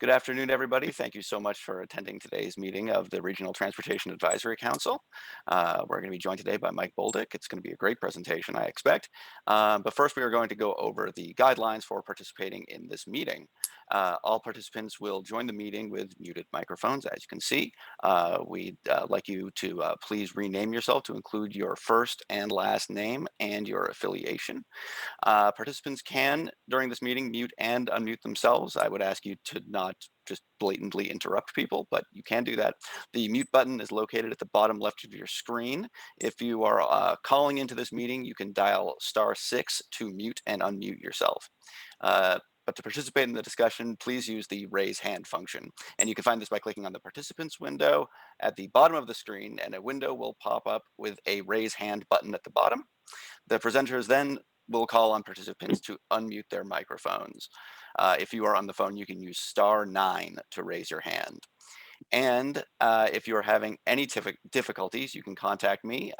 Good afternoon, everybody. Thank you so much for attending today's meeting of the Regional Transportation Advisory Council. We're going to be joined today by Mike Boldick. It's going to be a great presentation, I expect. But first, we are going to go over the guidelines for participating in this meeting. All participants will join the meeting with muted microphones, as you can see. We'd like you to please rename yourself to include your first and last name and your affiliation. Participants can, during this meeting, mute and unmute themselves. I would ask you to not just blatantly interrupt people, but you can do that. The mute button is located at the bottom left of your screen. If you are calling into this meeting, you can dial *6 to mute and unmute yourself. But to participate in the discussion, please use the raise hand function. And you can find this by clicking on the participants window at the bottom of the screen, and a window will pop up with a raise hand button at the bottom. The presenters then will call on participants to unmute their microphones. If you are on the phone, you can use *9 to raise your hand. And if you are having any difficulties, you can contact me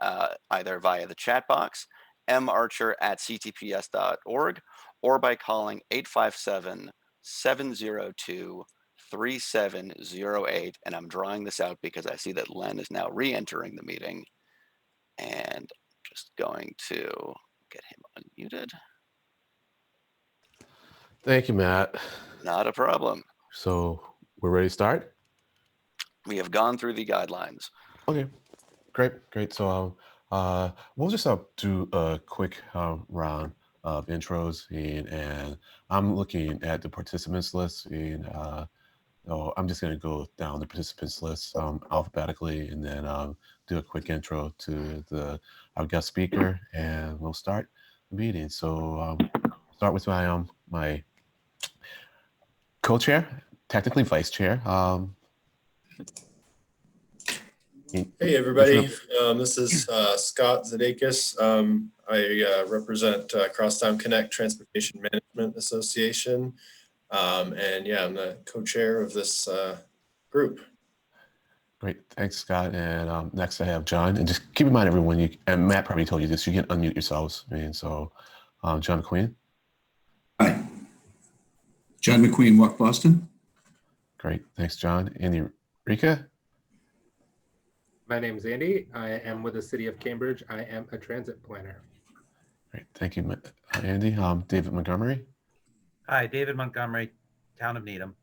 either via the chat box, marcher@ctps.org, or by calling 857-702-3708. And I'm drawing this out because I see that Len is now re-entering the meeting. And just going to get him unmuted. Thank you, Matt. Not a problem. So we're ready to start? We have gone through the guidelines. Okay, great. So we'll just do a quick round of intros, and I'm looking at the participants list, and I'm just going to go down the participants list alphabetically, and then do a quick intro to our guest speaker, and we'll start the meeting. So start with my co-chair, technically vice chair. Hey everybody, this is Scott Zadakis. I represent Crosstown Connect Transportation Management Association, and yeah, I'm the co-chair of this group. Great, thanks Scott. And next I have John, and just keep in mind everyone, and Matt probably told you this, you can unmute yourselves. So John McQueen. Hi, John McQueen, Walk Boston. Great, thanks John. Andy Rika. My name is Andy. I am with the City of Cambridge. I am a transit planner. Great, thank you, Andy. David Montgomery. Hi, David Montgomery, Town of Needham.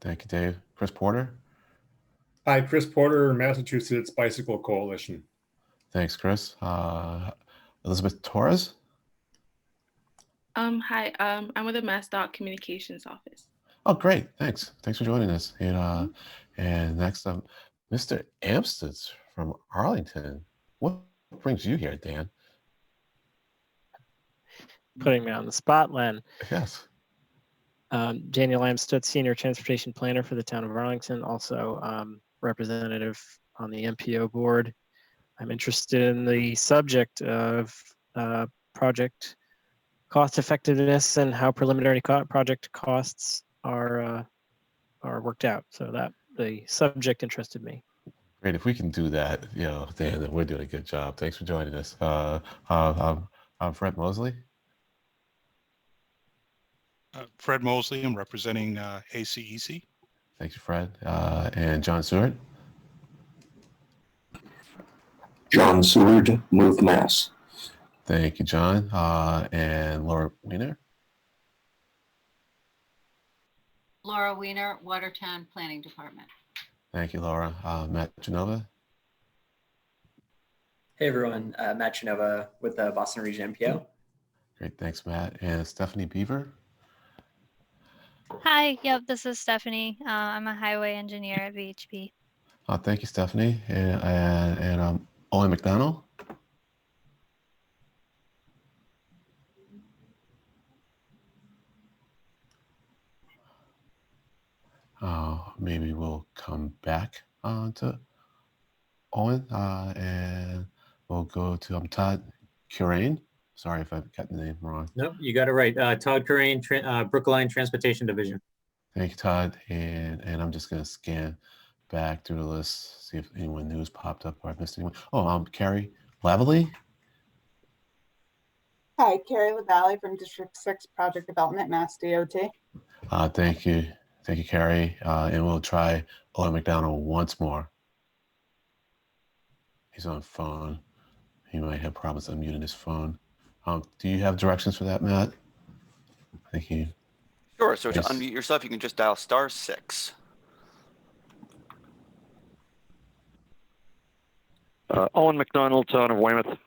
Thank you, Dave. Chris Porter. Hi, Chris Porter, Massachusetts Bicycle Coalition. Thanks, Chris. Elizabeth Torres. Hi, I'm with the MassDOT Communications Office. Oh, great. Thanks for joining us. And next up, Mr. Amstutz from Arlington. What brings you here, Dan? Putting me on the spot, Len. Yes. Daniel Amstutz, Senior Transportation Planner for the Town of Arlington, also representative on the MPO board. I'm interested in the subject of project cost effectiveness and how preliminary project costs are worked out. So that the subject interested me. Great. If we can do that, Dan, then we're doing a good job. Thanks for joining us. I'm Fred Mosley. Fred Mosley. I'm representing ACEC. Thank you, Fred. And John Seward. John Seward, Move Mass. Thank you, John. And Laura Weiner. Laura Weiner, Watertown Planning Department. Thank you, Laura. Matt Genova. Hey, everyone. Matt Genova with the Boston Region MPO. Great. Thanks, Matt. And Stephanie Beaver. Hi. Yep, this is Stephanie. I'm a highway engineer at VHP. Thank you, Stephanie. And Owen McDonald. Maybe we'll come back to Owen, and we'll go to Todd Currain. Sorry if I've got the name wrong. Nope, you got it right. Todd Currain, Brookline Transportation Division. Thank you, Todd. And I'm just going to scan back through the list, see if anyone new has popped up or I missed anyone. Oh, Carrie Lavalley. Hi, Carrie LaValle from District 6 Project Development, Mass DOT. Thank you. Thank you, Carrie. And we'll try Owen McDonald once more. He's on phone. He might have problems unmuting his phone. Do you have directions for that, Matt? Thank you. Sure. So to unmute yourself, you can just dial *6. Owen McDonald, Town of Weymouth.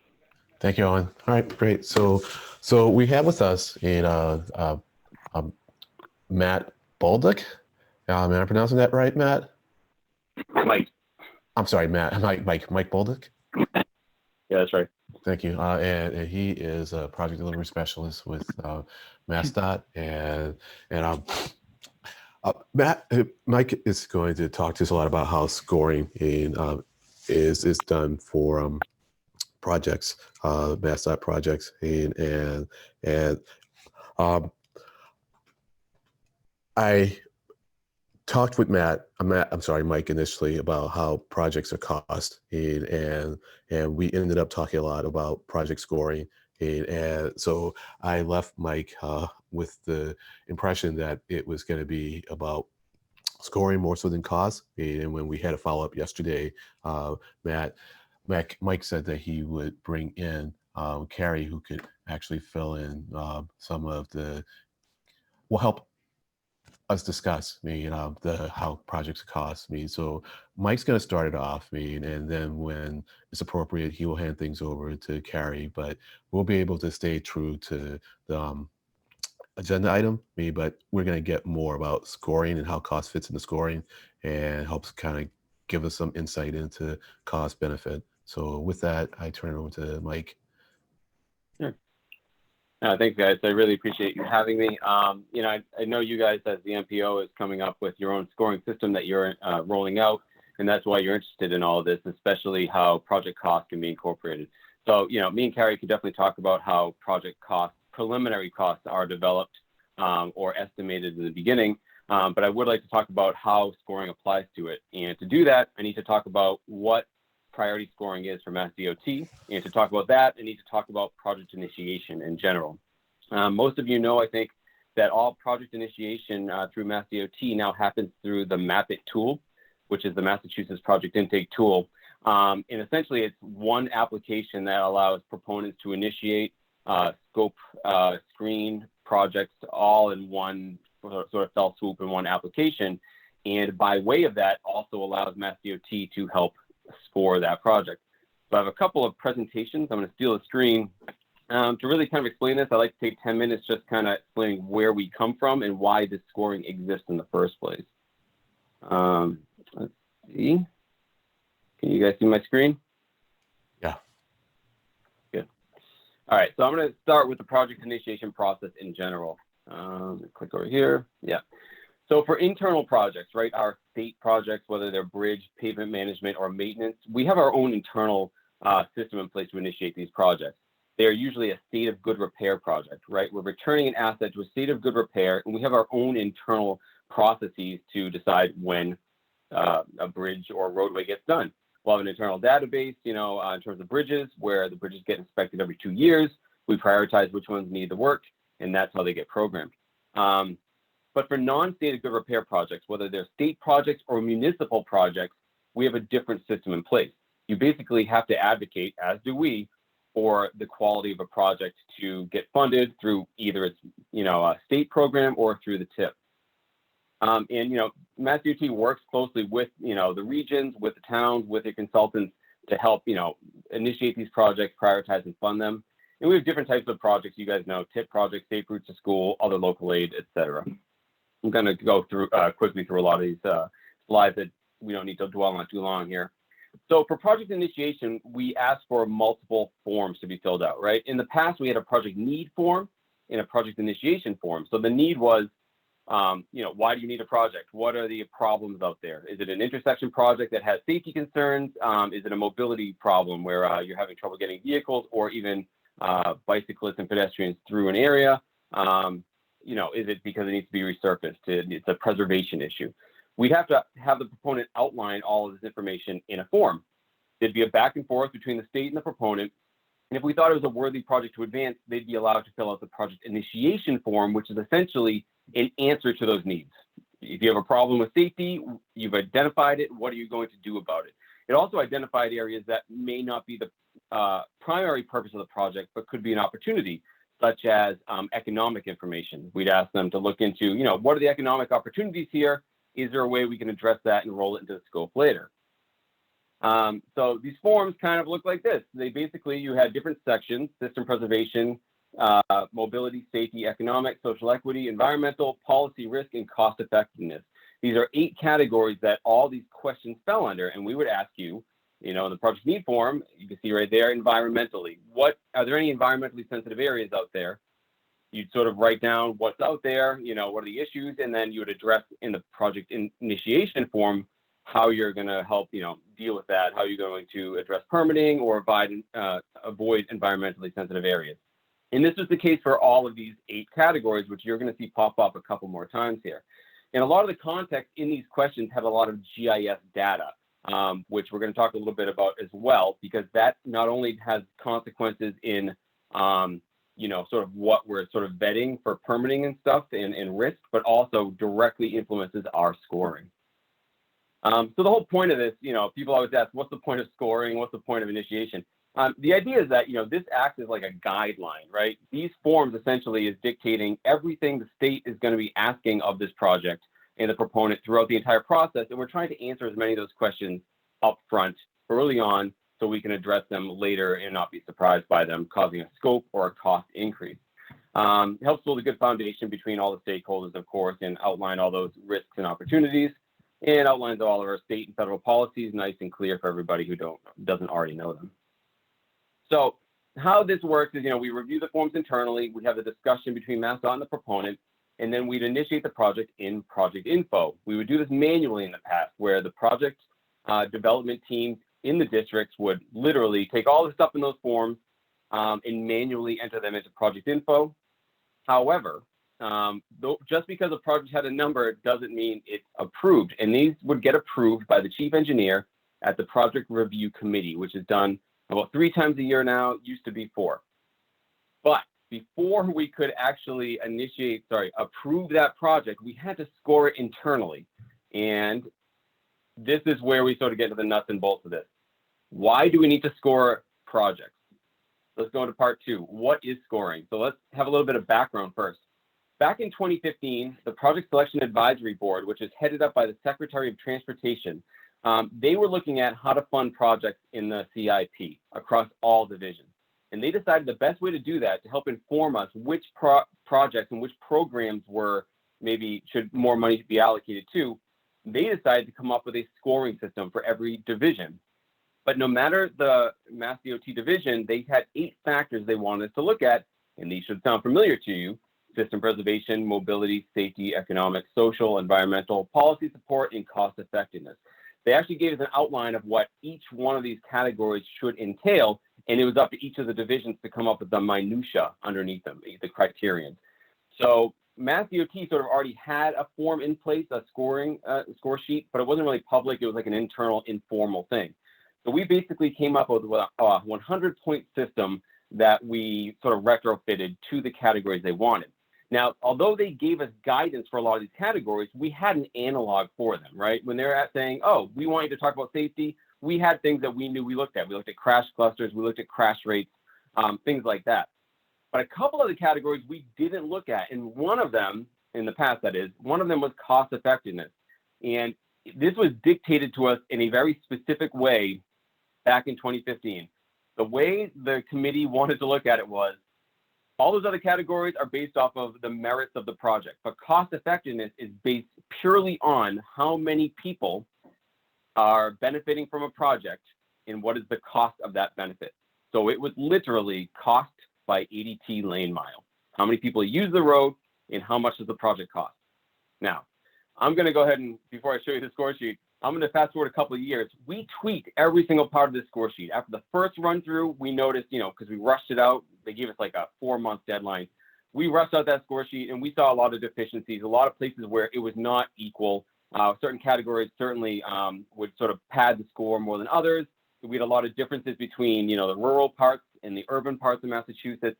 Thank you, Owen. All right, great. So we have with us Matt Bolduc. Am I pronouncing that right, Matt? Mike. I'm sorry, Matt. Mike Bolduc. Yeah, that's right. Thank you. And he is a project delivery specialist with MassDOT, and Mike is going to talk to us a lot about how scoring is done for projects, MassDOT projects, and I talked with Mike initially about how projects are cost, and we ended up talking a lot about project scoring, and so I left Mike with the impression that it was going to be about scoring more so than cost. And when we had a follow-up yesterday, Mike said that he would bring in Carrie, who could actually fill in some of will help us discuss how projects cost me. So Mike's going to start it off, and then when it's appropriate, he will hand things over to Carrie. But we'll be able to stay true to the agenda item, but we're going to get more about scoring and how cost fits into scoring, and helps kind of give us some insight into cost benefit. So with that, I turn it over to Mike. Sure. Thanks, guys. I really appreciate you having me. I know you guys as the MPO is coming up with your own scoring system that you're rolling out, and that's why you're interested in all of this, especially how project costs can be incorporated. So, me and Carrie can definitely talk about how project costs, preliminary costs, are developed or estimated in the beginning, but I would like to talk about how scoring applies to it. And to do that, I need to talk about what priority scoring is for MassDOT. And to talk about that, I need to talk about project initiation in general. Most of you know, I think, that all project initiation through MassDOT now happens through the MAPIT tool, which is the Massachusetts Project Intake Tool. And essentially, it's one application that allows proponents to initiate, scope, screen projects all in one sort of fell swoop in one application. And by way of that, also allows MassDOT to help score that project. So I have a couple of presentations. I'm going to steal a screen. To really kind of explain this, I'd like to take 10 minutes just kind of explaining where we come from and why this scoring exists in the first place. Let's see. Can you guys see my screen? Yeah. Good. All right, so I'm going to start with the project initiation process in general. Click over here. Yeah. So for internal projects, right, our state projects, whether they're bridge, pavement management, or maintenance, we have our own internal system in place to initiate these projects. They are usually a state of good repair project, right? We're returning an asset to a state of good repair, and we have our own internal processes to decide when a bridge or roadway gets done. We'll have an internal database, in terms of bridges, where the bridges get inspected every 2 years. We prioritize which ones need the work, and that's how they get programmed. But for non-state of good repair projects, whether they're state projects or municipal projects, we have a different system in place. You basically have to advocate, as do we, for the quality of a project to get funded through either its, a state program or through the TIP. And MassDOT works closely with, the regions, with the towns, with the consultants to help, initiate these projects, prioritize and fund them. And we have different types of projects, you guys know, TIP projects, safe routes to school, other local aid, et cetera. I'm going to go through quickly through a lot of these slides that we don't need to dwell on too long here. So for project initiation, we ask for multiple forms to be filled out, right? In the past, we had a project need form and a project initiation form. So the need was, why do you need a project? What are the problems out there? Is it an intersection project that has safety concerns? Is it a mobility problem where you're having trouble getting vehicles or even bicyclists and pedestrians through an area? Is it because it needs to be resurfaced? It's a preservation issue. We'd have to have the proponent outline all of this information in a form. There'd be a back and forth between the state and the proponent. And if we thought it was a worthy project to advance, they'd be allowed to fill out the project initiation form, which is essentially an answer to those needs. If you have a problem with safety, you've identified it. What are you going to do about it? It also identified areas that may not be the primary purpose of the project, but could be an opportunity, such as economic information. We'd ask them to look into, what are the economic opportunities here? Is there a way we can address that and roll it into the scope later? So these forms kind of look like this. They basically, you had different sections: system preservation, mobility, safety, economic, social equity, environmental, policy, risk, and cost effectiveness. These are 8 categories that all these questions fell under, and we would ask you, in the project need form, you can see right there, environmentally. Are there any environmentally sensitive areas out there? You'd sort of write down what's out there, what are the issues, and then you would address in the project initiation form how you're going to help, deal with that, how you're going to address permitting or avoid environmentally sensitive areas. And this was the case for all of these 8 categories, which you're going to see pop up a couple more times here. And a lot of the context in these questions have a lot of GIS data, which we're going to talk a little bit about as well, because that not only has consequences in, sort of what we're sort of vetting for permitting and stuff and risk, but also directly influences our scoring. So the whole point of this, people always ask, what's the point of scoring? What's the point of initiation? The idea is that, this acts as like a guideline, right? These forms essentially is dictating everything the state is going to be asking of this project and the proponent throughout the entire process. And we're trying to answer as many of those questions up front, early on, so we can address them later and not be surprised by them causing a scope or a cost increase. It helps build a good foundation between all the stakeholders, of course, and outline all those risks and opportunities, and outlines all of our state and federal policies nice and clear for everybody who doesn't already know them. So how this works is, we review the forms internally, we have a discussion between MassDOT and the proponent, and then we'd initiate the project in project info. We would do this manually in the past, where the project development teams in the districts would literally take all the stuff in those forms and manually enter them into project info. However, just because a project had a number doesn't mean it's approved, and these would get approved by the chief engineer at the project review committee, which is done about 3 times a year now. It used to be 4. But before we could actually approve that project, we had to score it internally. And this is where we sort of get to the nuts and bolts of this. Why do we need to score projects? Let's go into part 2. What is scoring? So let's have a little bit of background first. Back in 2015, the Project Selection Advisory Board, which is headed up by the Secretary of Transportation, they were looking at how to fund projects in the CIP across all divisions. And they decided the best way to do that, to help inform us which projects and which programs should more money be allocated to, they decided to come up with a scoring system for every division. But no matter the Mass DOT division, they had 8 factors they wanted us to look at, and these should sound familiar to you: system preservation, mobility, safety, economic, social, environmental, policy support, and cost effectiveness. They actually gave us an outline of what each one of these categories should entail, and it was up to each of the divisions to come up with the minutia underneath them, the criterion. So Mass DOT sort of already had a form in place, a scoring score sheet, but it wasn't really public. It was like an internal, informal thing. So we basically came up with a 100-point system that we sort of retrofitted to the categories they wanted. Now, although they gave us guidance for a lot of these categories, we had an analog for them, right? When they're saying, oh, we want you to talk about safety, we had things that we knew we looked at. We looked at crash clusters, we looked at crash rates, things like that. But a couple of the categories we didn't look at, and one of them, in the past that is, one of them was cost effectiveness. And this was dictated to us in a very specific way back in 2015. The way the committee wanted to look at it was, all those other categories are based off of the merits of the project, but cost effectiveness is based purely on how many people are benefiting from a project and what is the cost of that benefit. So it was literally cost by ADT lane mile. How many people use the road and how much does the project cost? Now, I'm going to go ahead and, before I show you the score sheet, I'm going to fast forward a couple of years. We tweaked every single part of this score sheet. After the first run through, we noticed, because we rushed it out, they gave us like a 4-month deadline. We rushed out that score sheet and we saw a lot of deficiencies, a lot of places where it was not equal. Certain categories certainly would sort of pad the score more than others. We had a lot of differences between, the rural parts and the urban parts of Massachusetts.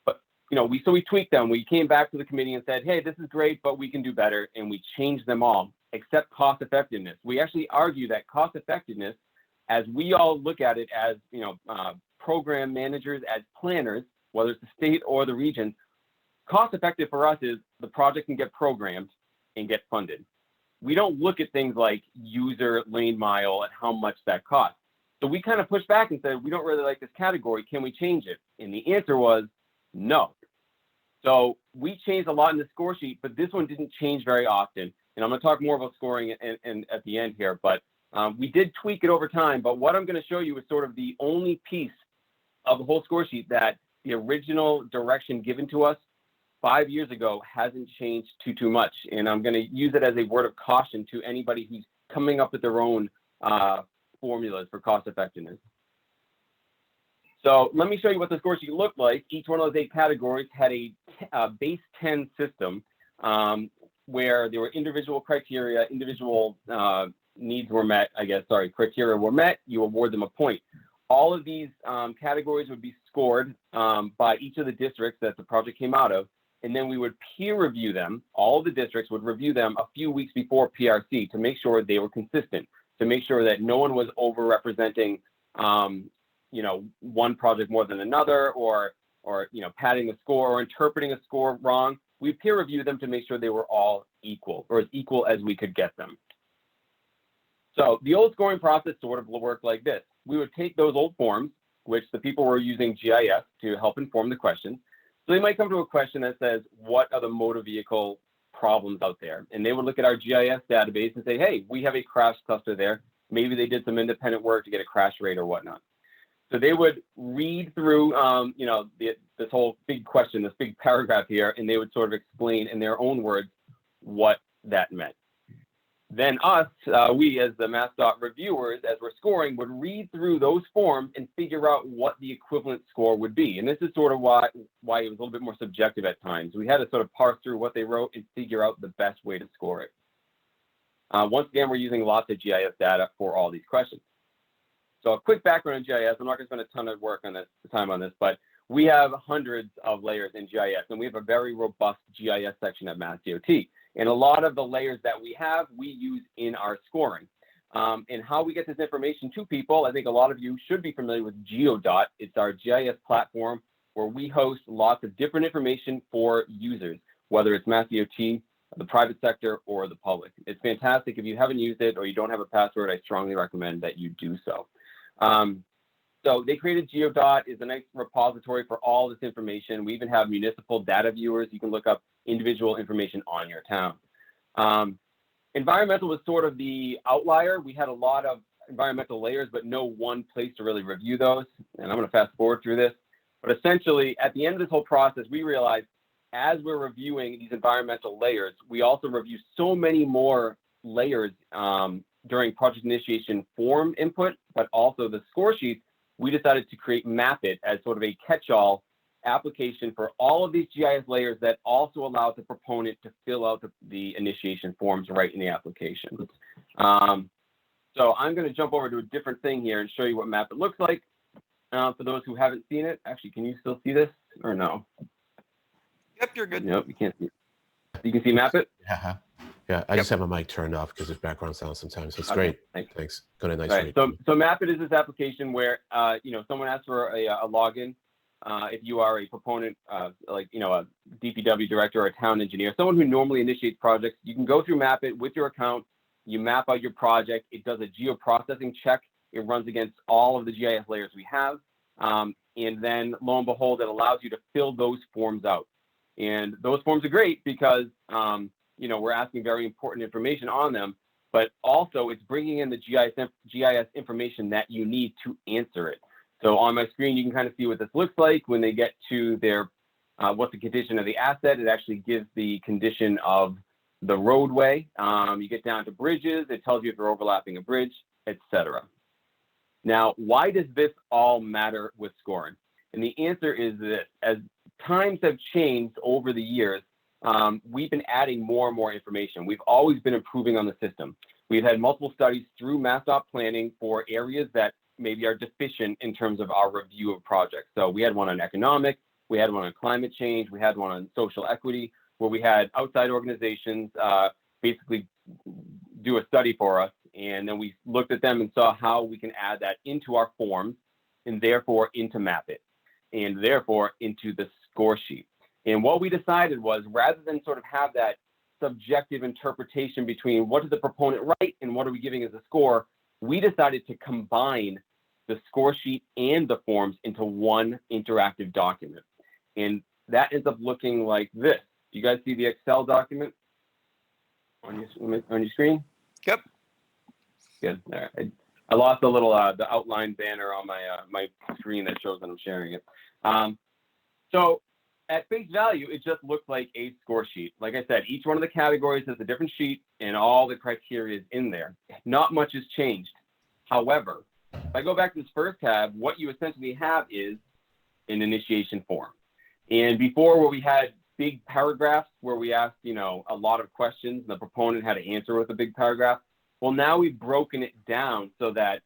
But we tweaked them. We came back to the committee and said, hey, this is great, but we can do better. And we changed them all, except cost effectiveness. We actually argue that cost effectiveness, as we all look at it as, program managers, as planners, whether it's the state or the region, cost effective for us is the project can get programmed and get funded. We don't look at things like user lane mile and how much that costs. So we kind of pushed back and said, we don't really like this category. Can we change it? And the answer was no. So we changed a lot in the score sheet, but this one didn't change very often. And I'm going to talk more about scoring and at the end here, but we did tweak it over time. But what I'm going to show you is sort of the only piece of the whole score sheet that the original direction given to us 5 years ago hasn't changed too much. And I'm going to use it as a word of caution to anybody who's coming up with their own formulas for cost effectiveness. So let me show you what the score sheet looked like. Each one of those 8 categories had a base 10 system where there were individual criteria, individual needs were met, criteria were met, you award them a point. All of these categories would be scored by each of the districts that the project came out of, and then we would peer review them. All the districts would review them a few weeks before PRC to make sure they were consistent, to make sure that no one was over-representing one project more than another, or padding the score or interpreting a score wrong. We peer review them to make sure they were all equal, or as equal as we could get them. So the old scoring process sort of worked like this. We would take those old forms, which the people were using GIS to help inform the questions. So they might come to a question that says, what are the motor vehicle problems out there? And they would look at our GIS database and say, hey, we have a crash cluster there. Maybe they did some independent work to get a crash rate or whatnot. So they would read through, this whole big question, this big paragraph here, and they would sort of explain in their own words what that meant. Then us, we as the MassDOT reviewers, as we're scoring, would read through those forms and figure out what the equivalent score would be. And this is sort of why it was a little bit more subjective at times. We had to sort of parse through what they wrote and figure out the best way to score it. Once again, we're using lots of GIS data for all these questions. So a quick background on GIS. I'm not going to spend a ton of time on this, but we have hundreds of layers in GIS, and we have a very robust GIS section at MassDOT. And a lot of the layers that we have, we use in our scoring. And how we get this information to people, I think a lot of you should be familiar with GeoDot. It's our GIS platform where we host lots of different information for users, whether it's MassDOT, the private sector, or the public. It's fantastic. If you haven't used it or you don't have a password, I strongly recommend that you do so. So they created GeoDot. Is a nice repository for all this information. We even have municipal data viewers. You can look up individual information on your town. Environmental was sort of the outlier. We had a lot of environmental layers, but no one place to really review those. And I'm going to fast forward through this. But essentially, at the end of this whole process, we realized as we're reviewing these environmental layers, we also review so many more layers during project initiation form input, but also the score sheets. We decided to create Mapit as sort of a catch-all application for all of these GIS layers that also allows the proponent to fill out the initiation forms right in the application. So I'm going to jump over to a different thing here and show you what Mapit looks like. For those who haven't seen it, actually, can you still see this or no? Yep, you're good. Nope, you can't see it. You can see Mapit? Yeah, I just have my mic turned off because there's background sound sometimes. It's great. Thanks. Good and nice to meet you. So Mapit is this application where someone asks for a login. If you are a proponent, like a DPW director or a town engineer, someone who normally initiates projects, you can go through Mapit with your account. You map out your project. It does a geoprocessing check. It runs against all of the GIS layers we have, and then lo and behold, it allows you to fill those forms out. And those forms are great because we're asking very important information on them, but also it's bringing in the GIS information that you need to answer it. So on my screen, you can kind of see what this looks like when they get to their, what's the condition of the asset. It actually gives the condition of the roadway. You get down to bridges. It tells you if you're overlapping a bridge, etc. Now, why does this all matter with scoring? And the answer is this: as times have changed over the years, we've been adding more and more information. We've always been improving on the system. We've had multiple studies through MassDOT planning for areas that maybe are deficient in terms of our review of projects. So we had one on economic, We had one on climate change. We had one on social equity, where we had outside organizations basically do a study for us. And then we looked at them and saw how we can add that into our forms and therefore into Map It and therefore into the score sheet. And what we decided was, rather than sort of have that subjective interpretation between what does the proponent write and what are we giving as a score, we decided to combine the score sheet and the forms into one interactive document. And that ends up looking like this. Do you guys see the Excel document on your screen? Yep. Good. All right. I lost a little the outline banner on my my screen that shows that I'm sharing it. So at face value, it just looks like a score sheet. Like I said, each one of the categories has a different sheet and all the criteria is in there. Not much has changed. However, if I go back to this first tab, what you essentially have is an initiation form. And before, where we had big paragraphs where we asked, you know, a lot of questions and the proponent had to answer with a big paragraph. Well, now we've broken it down so that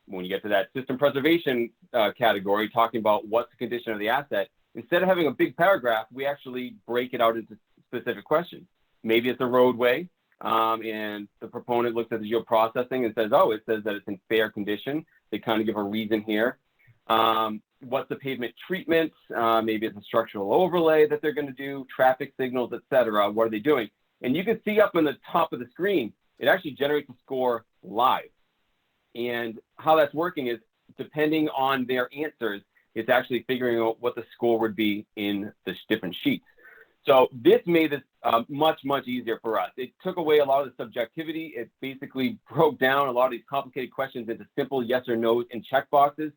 when you get to that system preservation category, talking about what's the condition of the asset, instead of having a big paragraph, we actually break it out into specific questions. Maybe it's a roadway, and the proponent looks at the geoprocessing and says, oh, it says that it's in fair condition. They kind of give a reason here. What's the pavement treatment? Maybe it's a structural overlay that they're going to do, traffic signals, etc. What are they doing? And you can see up on the top of the screen, it actually generates a score live. And how that's working is, depending on their answers, it's actually figuring out what the score would be in the different sheets. So this made this much, much easier for us. It took away a lot of the subjectivity. It basically broke down a lot of these complicated questions into simple yes or no's and checkboxes.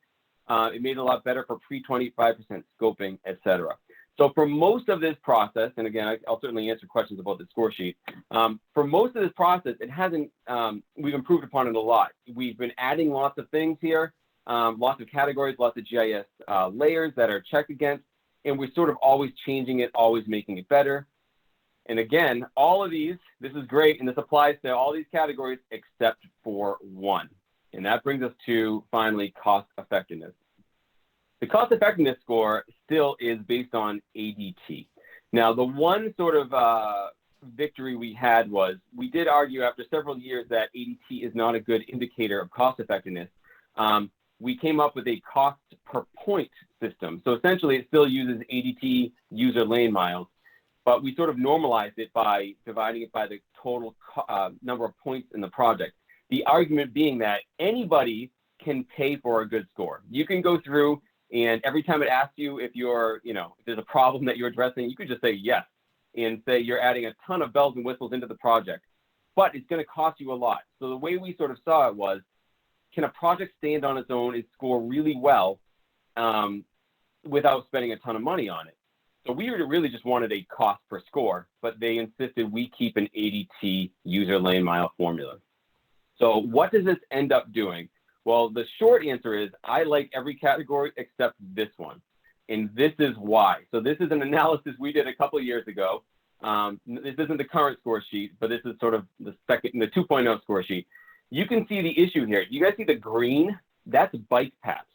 It made it a lot better for pre-25% scoping, etc. So for most of this process, and again, I'll certainly answer questions about the score sheet. For most of this process, it hasn't, we've improved upon it a lot. We've been adding lots of things here, lots of categories, lots of GIS layers that are checked against, and we're sort of always changing it, always making it better. And again, all of these, this is great, and this applies to all these categories except for one. And that brings us to, finally, cost effectiveness. The cost effectiveness score still is based on ADT. Now, the one sort of victory we had was, we did argue after several years that ADT is not a good indicator of cost effectiveness. We came up with a cost per point system. So essentially, it still uses ADT user lane miles, but we sort of normalized it by dividing it by the total number of points in the project. The argument being that anybody can pay for a good score. You can go through, and every time it asks you if you're, you know, if there's a problem that you're addressing, you could just say yes and say you're adding a ton of bells and whistles into the project, but it's going to cost you a lot. So the way we sort of saw it was, can a project stand on its own and score really well without spending a ton of money on it? So we really just wanted a cost per score, but they insisted we keep an ADT user lane mile formula. So what does this end up doing? Well, the short answer is I like every category except this one. And this is why. So this is an analysis we did a couple of years ago. This isn't the current score sheet, but this is sort of the 2.0 score sheet. You can see the issue here. You guys see the green? That's bike paths.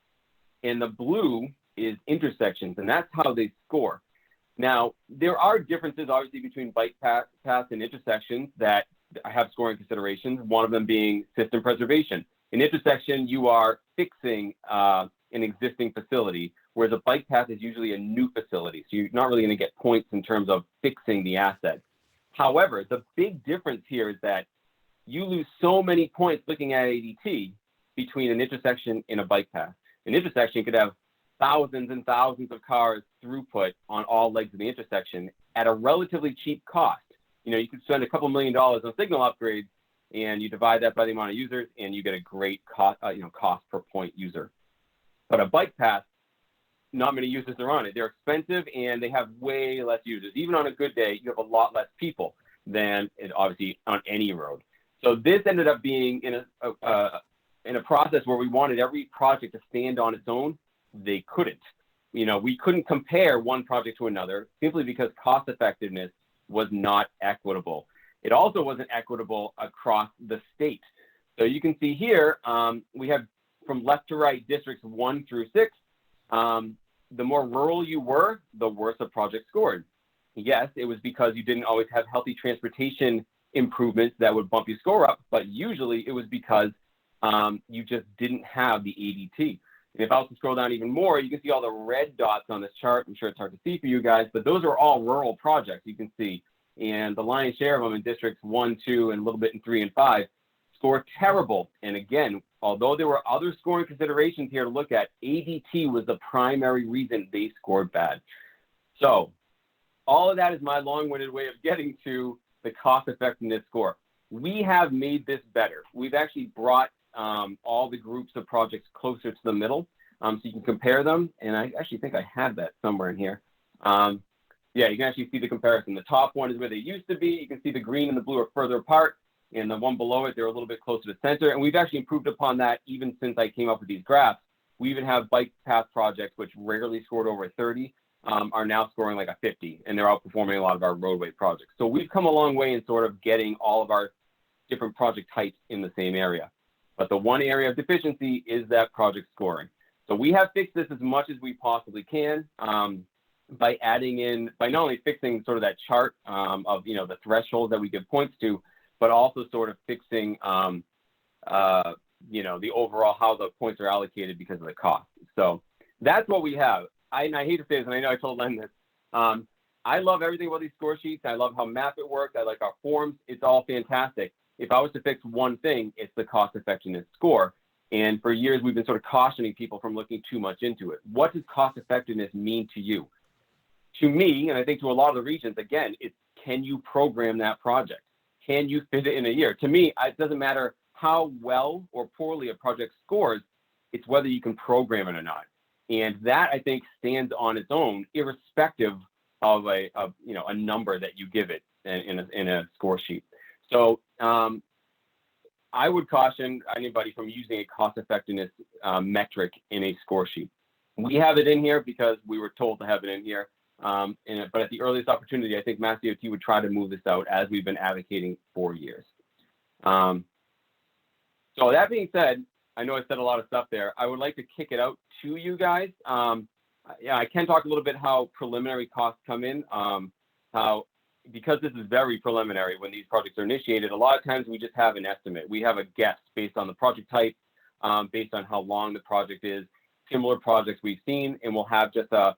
And the blue is intersections, and that's how they score. Now, there are differences, obviously, between bike paths and intersections that have scoring considerations, one of them being system preservation. An intersection, you are fixing an existing facility, whereas a bike path is usually a new facility. So you're not really going to get points in terms of fixing the asset. However, the big difference here is that you lose so many points looking at ADT between an intersection and a bike path. An intersection could have thousands and thousands of cars throughput on all legs of the intersection at a relatively cheap cost. You know, you could spend a couple $1 million on signal upgrades, and you divide that by the amount of users, and you get a great cost, cost per point user. But a bike path, not many users are on it. They're expensive, and they have way less users. Even on a good day, you have a lot less people than obviously on any road. So this ended up being in a process where we wanted every project to stand on its own. They couldn't. You know, we couldn't compare one project to another simply because cost effectiveness was not equitable. It also wasn't equitable across the state. So you can see here, we have from left to right districts 1 through 6. the more rural you were, the worse a project scored. Yes, it was because you didn't always have healthy transportation improvements that would bump your score up, but usually it was because you just didn't have the ADT. And if I was to scroll down even more, you can see all the red dots on this chart. I'm sure it's hard to see for you guys, but those are all rural projects you can see. And the lion's share of them in districts 1, 2, and a little bit in 3 and 5 score terrible. And again, although there were other scoring considerations here to look at, ADT was the primary reason they scored bad. So all of that is my long-winded way of getting to the cost effectiveness score. We have made this better. We've actually brought all the groups of projects closer to the middle, so you can compare them. And I actually think I have that somewhere in here. Yeah, you can actually see the comparison. The top one is where they used to be. You can see the green and the blue are further apart, and the one below it, they're a little bit closer to center. And we've actually improved upon that even since I came up with these graphs. We even have bike path projects, which rarely scored over 30, are now scoring like a 50, and they're outperforming a lot of our roadway projects. So we've come a long way in sort of getting all of our different project types in the same area. But the one area of deficiency is that project scoring. So we have fixed this as much as we possibly can by adding in, by not only fixing sort of that chart of, the thresholds that we give points to, but also sort of fixing, the overall how the points are allocated because of the cost. So that's what we have. And I hate to say this, and I know I told Len this. I love everything about these score sheets. I love how Mapit works. I like our forms. It's all fantastic. If I was to fix one thing, it's the cost effectiveness score. And for years, we've been sort of cautioning people from looking too much into it. What does cost effectiveness mean to you? To me, and I think to a lot of the regions, again, it's can you program that project? Can you fit it in a year? To me, it doesn't matter how well or poorly a project scores, it's whether you can program it or not. And that, I think, stands on its own, irrespective of a number that you give it in a score sheet. So I would caution anybody from using a cost effectiveness metric in a score sheet. We have it in here because we were told to have it in here. But at the earliest opportunity, I think Mass DOT would try to move this out as we've been advocating for years. So that being said, I know I said a lot of stuff there. I would like to kick it out to you guys. I can talk a little bit how preliminary costs come in, because this is very preliminary when these projects are initiated, a lot of times we just have an estimate. We have a guess based on the project type, based on how long the project is, similar projects we've seen, and we'll have just a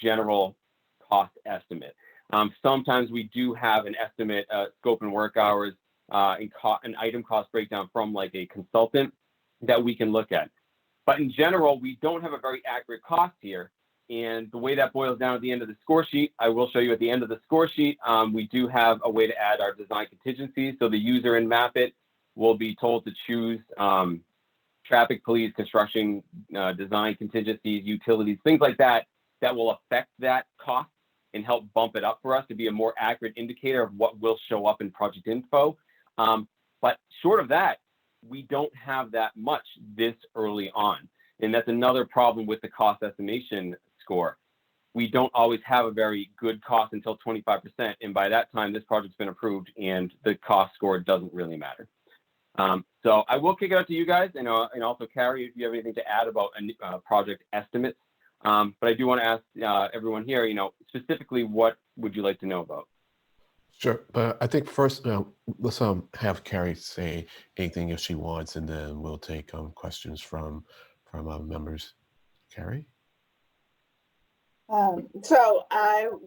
general cost estimate. Sometimes we do have an estimate, scope and work hours, and an item cost breakdown from like a consultant that we can look at. But in general, we don't have a very accurate cost here. And the way that boils down at the end of the score sheet, I will show you at the end of the score sheet, we do have a way to add our design contingencies. So the user in Mapit will be told to choose traffic, police, construction, design contingencies, utilities, things like that, that will affect that cost and help bump it up for us to be a more accurate indicator of what will show up in project info. But short of that, we don't have that much this early on. And that's another problem with the cost estimation score. We don't always have a very good cost until 25%. And by that time, this project's been approved and the cost score doesn't really matter. So I will kick it out to you guys and also Carrie, if you have anything to add about project estimates. But I do want to ask everyone here, specifically, what would you like to know about? Sure, but I think first, let's have Carrie say anything if she wants, and then we'll take questions from members. Carrie? So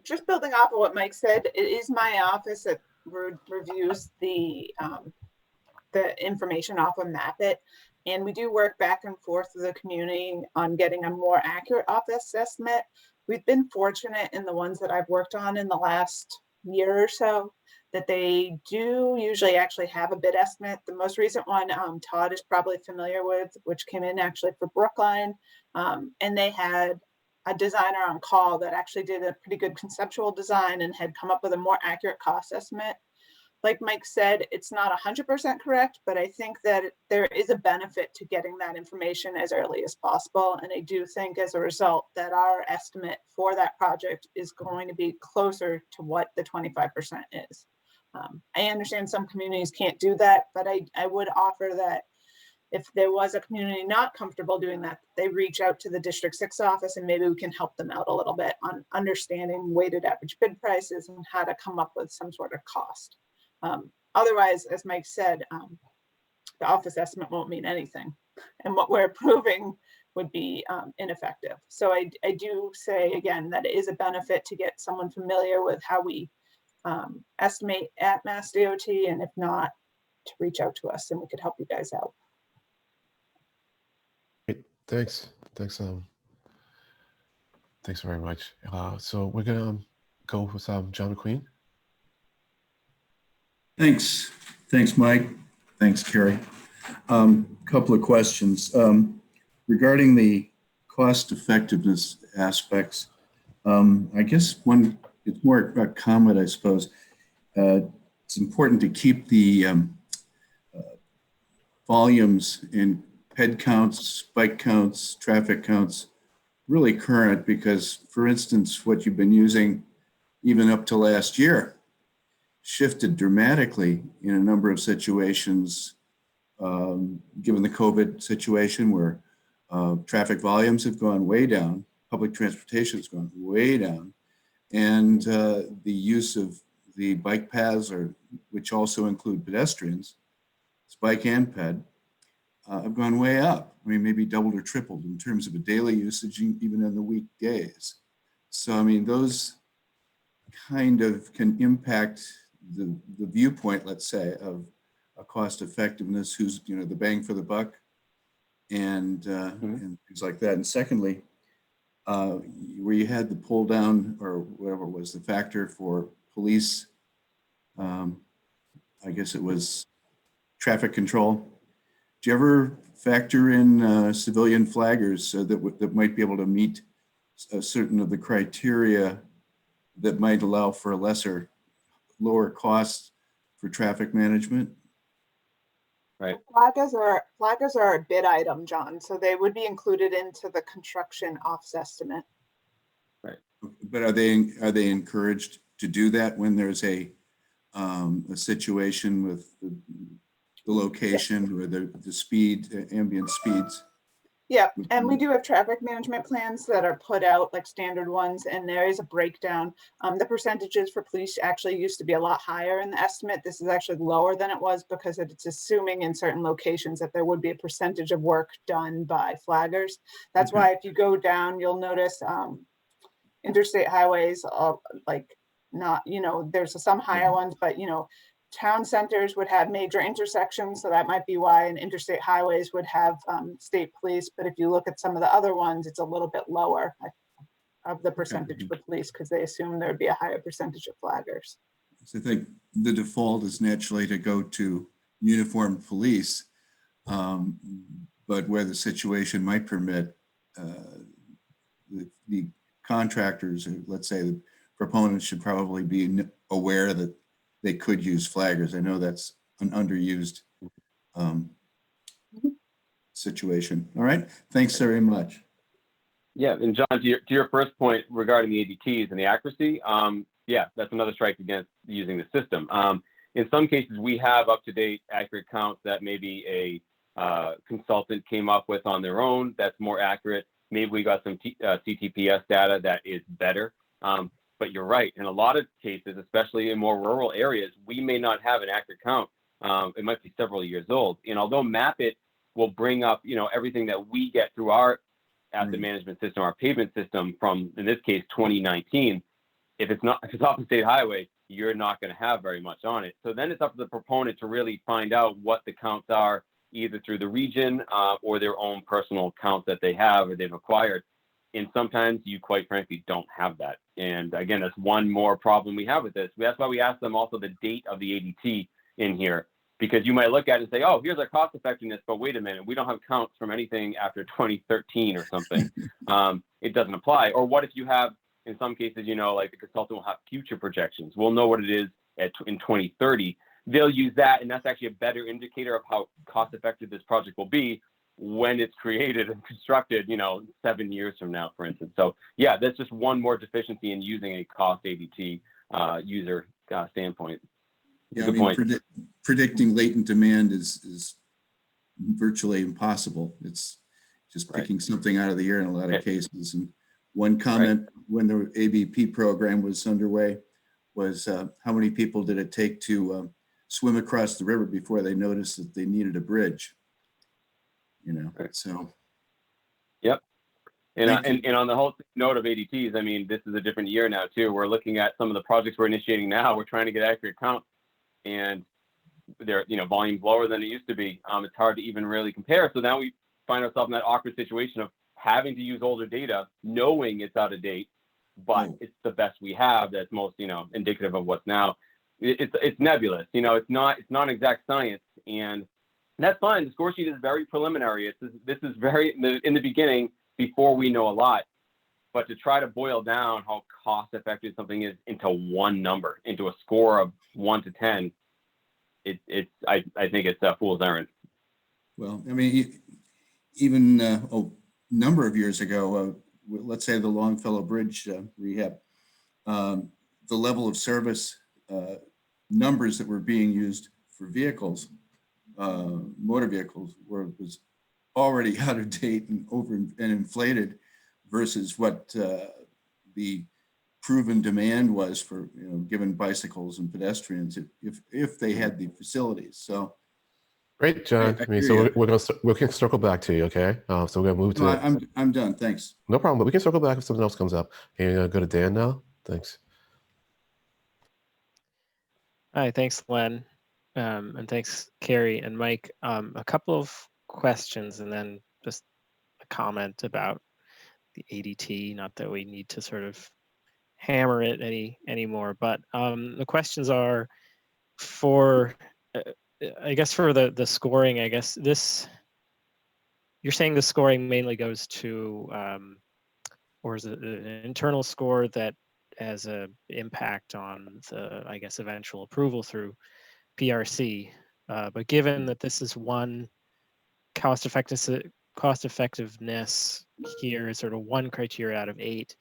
just building off of what Mike said, it is my office that reviews the information off of Mapit, and we do work back and forth with the community on getting a more accurate office estimate. We've been fortunate in the ones that I've worked on in the last year or so that they do usually actually have a bid estimate. The most recent one, Todd is probably familiar with, which came in actually for Brookline, and they had a designer on call that actually did a pretty good conceptual design and had come up with a more accurate cost estimate. Like Mike said, it's not 100% correct, but I think that there is a benefit to getting that information as early as possible. And I do think as a result that our estimate for that project is going to be closer to what the 25% is. I understand some communities can't do that, but I would offer that if there was a community not comfortable doing that, they reach out to the District 6 office and maybe we can help them out a little bit on understanding weighted average bid prices and how to come up with some sort of cost. Otherwise, as Mike said, the office estimate won't mean anything. And what we're approving would be ineffective. So I do say, again, that it is a benefit to get someone familiar with how we estimate at Mass DOT, and if not, to reach out to us and we could help you guys out. Great. Thanks. Thanks very much. So we're gonna go with John McQueen. Thanks. Thanks, Mike. Thanks, Carrie. Couple of questions. Regarding the cost effectiveness aspects, I guess it's more a comment, I suppose. It's important to keep the volumes in head counts, bike counts, traffic counts really current, because, for instance, what you've been using even up to last year shifted dramatically in a number of situations, given the COVID situation where traffic volumes have gone way down, public transportation has gone way down, and the use of the bike paths, which also include pedestrians, bike and ped, have gone way up. I mean, maybe doubled or tripled in terms of a daily usage, even in the weekdays. So, I mean, those kind of can impact the viewpoint, let's say, of a cost effectiveness, who's, the bang for the buck, and things like that. And secondly, where you had the pull down, or whatever it was, the factor for police, I guess it was traffic control. Do you ever factor in civilian flaggers that might be able to meet a certain of the criteria that might allow for a lower cost for traffic management? Right. Flaggers are a bid item, John, so they would be included into the construction office estimate. Right. But are they encouraged to do that when there's a situation with the location or the speed, ambient speeds? Yeah, and we do have traffic management plans that are put out, like standard ones, and there is a breakdown. The percentages for police actually used to be a lot higher in the estimate. This is actually lower than it was because it's assuming in certain locations that there would be a percentage of work done by flaggers. That's why if you go down, you'll notice interstate highways, there's some higher ones, but town centers would have major intersections, so that might be why, and interstate highways would have state police. But if you look at some of the other ones, it's a little bit lower of the percentage for police, because they assume there'd be a higher percentage of flaggers. So I think the default is naturally to go to uniformed police, but where the situation might permit, the contractors, or let's say the proponents, should probably be aware that they could use flaggers. I know that's an underused situation. All right, thanks very much. Yeah, and John, to your first point regarding the ADTs and the accuracy, yeah, that's another strike against using the system. In some cases, we have up-to-date accurate counts that maybe a consultant came up with on their own that's more accurate. Maybe we got some CTPS data that is better. But you're right, in a lot of cases, especially in more rural areas, we may not have an accurate count. It might be several years old. And although MapIt will bring up, everything that we get through our asset management system, our pavement system from, in this case, 2019, if it's off the state highway, you're not going to have very much on it. So then it's up to the proponent to really find out what the counts are, either through the region or their own personal counts that they have or they've acquired. And sometimes you, quite frankly, don't have that. And again, that's one more problem we have with this. That's why we ask them also the date of the ADT in here, because you might look at it and say, oh, here's our cost effectiveness, but wait a minute, we don't have counts from anything after 2013 or something. It doesn't apply. Or what if you have, in some cases, like the consultant will have future projections. We'll know what it is in 2030. They'll use that, and that's actually a better indicator of how cost effective this project will be when it's created and constructed, 7 years from now, for instance. So yeah, that's just one more deficiency in using a cost ADT user standpoint. Yeah, I mean, predicting latent demand is virtually impossible. It's just Right. picking something out of the air in a lot of cases. And one comment when the ABP program was underway was how many people did it take to swim across the river before they noticed that they needed a bridge? You know, so. Yep. And, Thank you. and on the whole note of ADTs, I mean, this is a different year now too. We're looking at some of the projects we're initiating now. We're trying to get accurate count, and they're, you know, volumes lower than it used to be. It's hard to even really compare. So now we find ourselves in that awkward situation of having to use older data, knowing it's out of date, but it's the best we have that's most, you know, indicative of what's now. It's nebulous, you know, it's not an exact science, and that's fine. The score sheet is very preliminary. This is very in the beginning, before we know a lot. But to try to boil down how cost effective something is into one number, into a score of 1 to 10, I think it's a fool's errand. Well, I mean, even a number of years ago, let's say the Longfellow Bridge rehab, the level of service numbers that were being used for vehicles, motor vehicles, was already out of date and over and inflated versus what the proven demand was for, you know, given bicycles and pedestrians if they had the facilities. So Great, John. I mean, so we can circle back to you, okay? So we're gonna move to. No, I'm done. Thanks. No problem, but we can circle back if something else comes up. And go to Dan now. Thanks. Hi, thanks, Len, and thanks, Carrie and Mike. A couple of questions, and then just a comment about the ADT. Not that we need to sort of hammer it anymore, but the questions are for, I guess, for the scoring. I guess you're saying the scoring mainly goes to, or is it an internal score that has a impact on the, I guess, eventual approval through PRC. But given that this is one cost effectiveness here is sort of one criteria out of 8,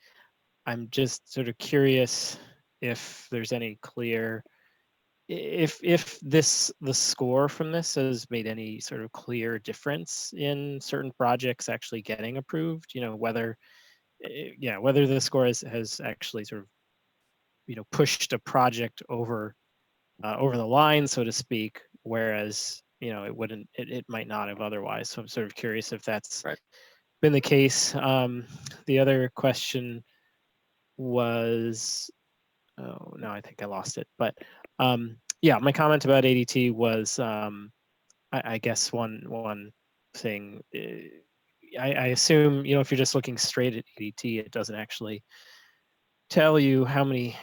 I'm just sort of curious if there's any clear, if the score from this has made any sort of clear difference in certain projects actually getting approved, you know, whether the score has actually sort of, you know, pushed a project over the line, so to speak, whereas, you know, it might not have otherwise. So I'm sort of curious if that's been the case. The other question was, oh no, I think I lost it. But yeah, my comment about ADT was, I guess one thing. I assume, you know, if you're just looking straight at ADT, it doesn't actually tell you how many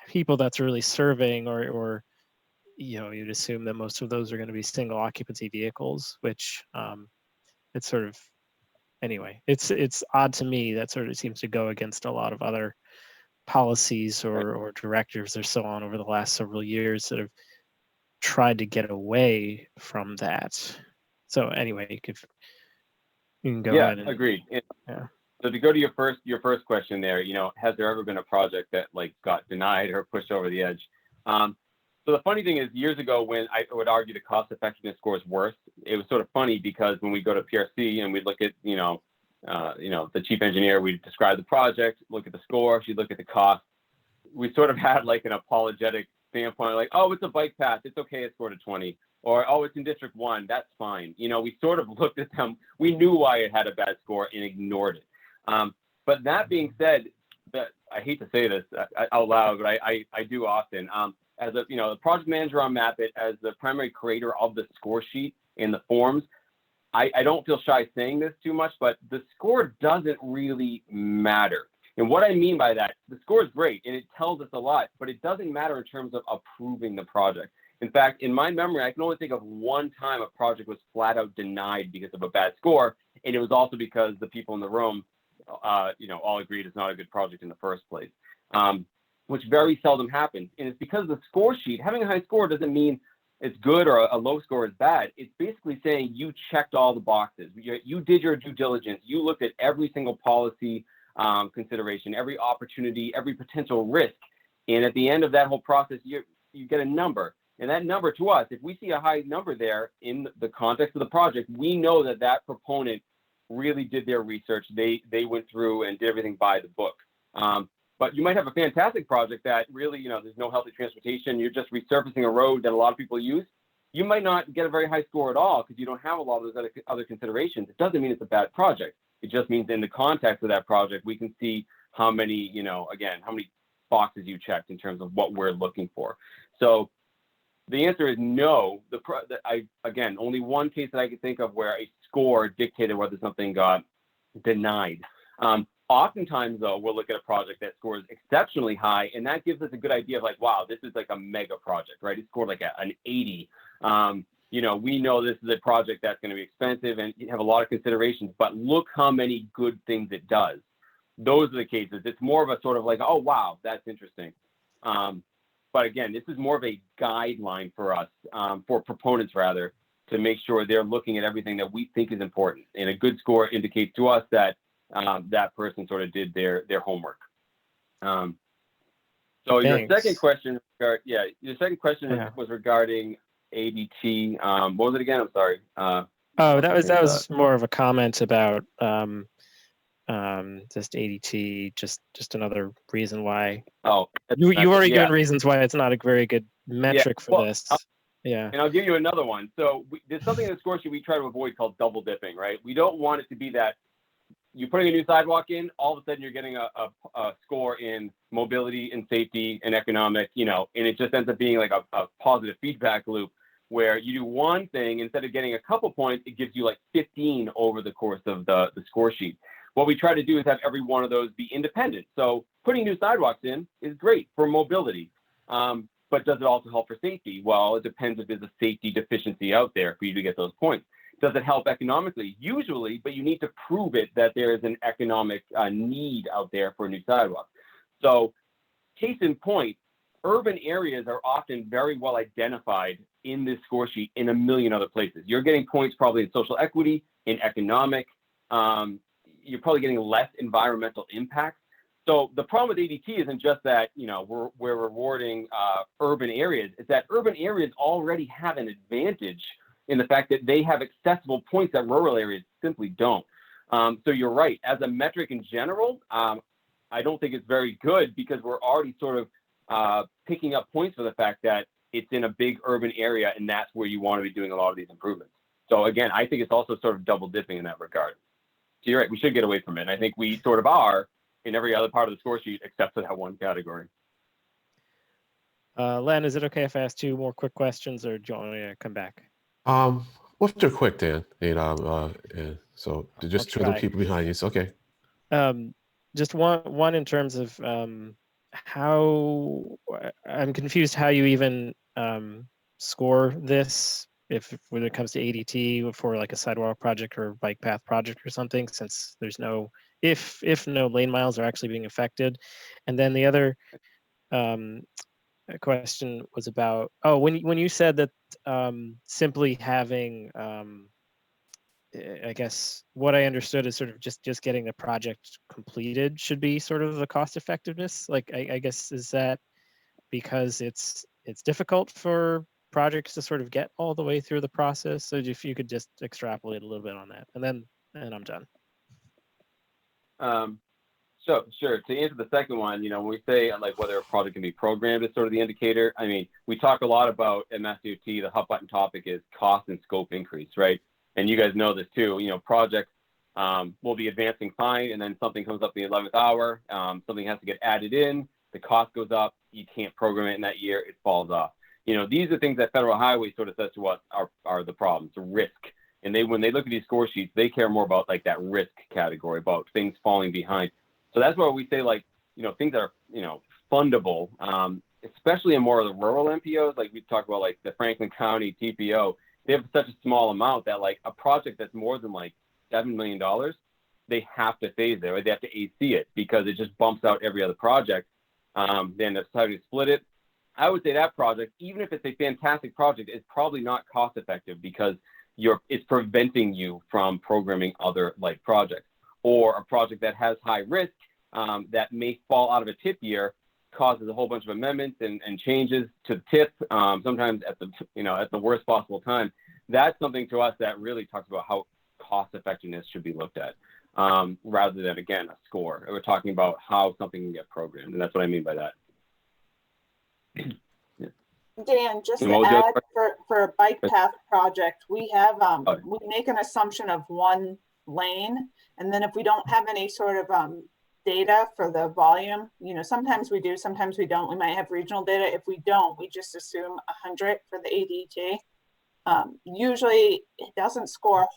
people that's really serving, or you know, you'd assume that most of those are going to be single occupancy vehicles, which it's sort of, anyway, it's odd to me. That sort of seems to go against a lot of other policies or directives or so on over the last several years that have tried to get away from that. So anyway, you can go ahead. And, agreed. Yeah. So to go to your first question there, you know, has there ever been a project that like got denied or pushed over the edge? So the funny thing is, years ago, when I would argue the cost effectiveness score is worse, it was sort of funny because when we go to PRC and we look at, you know, the chief engineer, we describe the project, look at the score, she'd look at the cost. We sort of had like an apologetic standpoint, like, oh, it's a bike path, it's okay, it scored a 20. Or, oh, it's in District 1, that's fine. You know, we sort of looked at them, we knew why it had a bad score and ignored it. But that being said, I hate to say this out loud, but I do often. As a, you know, the project manager on Map It, as the primary creator of the score sheet in the forms, I don't feel shy saying this too much, but the score doesn't really matter. And what I mean by that, the score is great and it tells us a lot, but it doesn't matter in terms of approving the project. In fact, in my memory, I can only think of one time a project was flat out denied because of a bad score, and it was also because the people in the room, you know, all agreed it's not a good project in the first place, which very seldom happens. And it's because the score sheet, having a high score doesn't mean it's good or a low score is bad. It's basically saying you checked all the boxes. You did your due diligence. You looked at every single policy consideration, every opportunity, every potential risk. And at the end of that whole process, you get a number. And that number to us, if we see a high number there in the context of the project, we know that that proponent really did their research. They went through and did everything by the book. But you might have a fantastic project that really, there's no healthy transportation. You're just resurfacing a road that a lot of people use. You might not get a very high score at all because you don't have a lot of those other considerations. It doesn't mean it's a bad project. It just means in the context of that project, we can see how many, again, how many boxes you checked in terms of what we're looking for. So the answer is no. Again, only one case that I can think of where a score dictated whether something got denied. Oftentimes, though, we'll look at a project that scores exceptionally high, and that gives us a good idea of like, wow, this is like a mega project, right? It scored like an 80. We know this is a project that's going to be expensive and you have a lot of considerations, but look how many good things it does. Those are the cases. It's more of a sort of like, oh, wow, that's interesting. But again, this is more of a guideline for us, for proponents rather, to make sure they're looking at everything that we think is important. And a good score indicates to us that that person sort of did their homework. So your second question, was regarding ADT. What was it again? I'm sorry. That was more of a comment about just ADT. Just another reason why. Oh, you already given reasons why it's not a very good metric for this. Yeah. And I'll give you another one. So there's something in the score sheet we try to avoid called double dipping, right? We don't want it to be that you're putting a new sidewalk in, all of a sudden you're getting a score in mobility and safety and economic, and it just ends up being like a positive feedback loop where you do one thing, instead of getting a couple points, it gives you like 15 over the course of the score sheet. What we try to do is have every one of those be independent. So putting new sidewalks in is great for mobility, but does it also help for safety? Well, it depends if there's a safety deficiency out there for you to get those points. Does it help economically? Usually, but you need to prove it that there is an economic need out there for a new sidewalk. So case in point, urban areas are often very well identified in this score sheet in a million other places. You're getting points probably in social equity, in economic. You're probably getting less environmental impact. So the problem with ADT isn't just that, we're rewarding urban areas. It's that urban areas already have an advantage in the fact that they have accessible points that rural areas simply don't. So you're right. As a metric in general, I don't think it's very good because we're already sort of picking up points for the fact that it's in a big urban area and that's where you want to be doing a lot of these improvements. So again, I think it's also sort of double dipping in that regard. So you're right. We should get away from it. And I think we sort of are in every other part of the score sheet except for that one category. Len, is it okay if I ask 2 more quick questions, or do you want me to come back? What's your quick then? And so just to the people behind you. So, okay. Just one in terms of how I'm confused how you even score this when it comes to ADT for like a sidewalk project or bike path project or something, since there's no if no lane miles are actually being affected. And then the other question was about when you said that simply having I guess what I understood is sort of just getting the project completed should be sort of the cost effectiveness. Like I guess is that because it's difficult for projects to sort of get all the way through the process? So if you could just extrapolate a little bit on that, and then I'm done. So sure. To answer the second one, when we say like whether a project can be programmed as sort of the indicator, I mean, we talk a lot about at MassDOT, the hot button topic is cost and scope increase, right? And you guys know this too. Projects will be advancing fine, and then something comes up in the 11th hour. Something has to get added in. The cost goes up. You can't program it in that year. It falls off. These are things that Federal Highway sort of says to us are the problems, the risk. And when they look at these score sheets, they care more about like that risk category, about things falling behind. So that's why we say like, things that are, fundable, especially in more of the rural MPOs, like we talk about like the Franklin County TPO, they have such a small amount that like a project that's more than like $7 million, they have to phase it, right? They have to AC it because it just bumps out every other project. Then it's time to split it. I would say that project, even if it's a fantastic project, is probably not cost effective because it's preventing you from programming other like projects. Or a project that has high risk that may fall out of a tip year, causes a whole bunch of amendments and changes to the tip, sometimes at the worst possible time. That's something to us that really talks about how cost effectiveness should be looked at, rather than, again, a score. We're talking about how something can get programmed, and that's what I mean by that. Dan, just And to what was the other add, for a bike path project, we have, we make an assumption of one lane. And then if we don't have any sort of data for the volume, sometimes we do, sometimes we don't. We might have regional data. If we don't, we just assume 100 for the ADT. Usually it doesn't score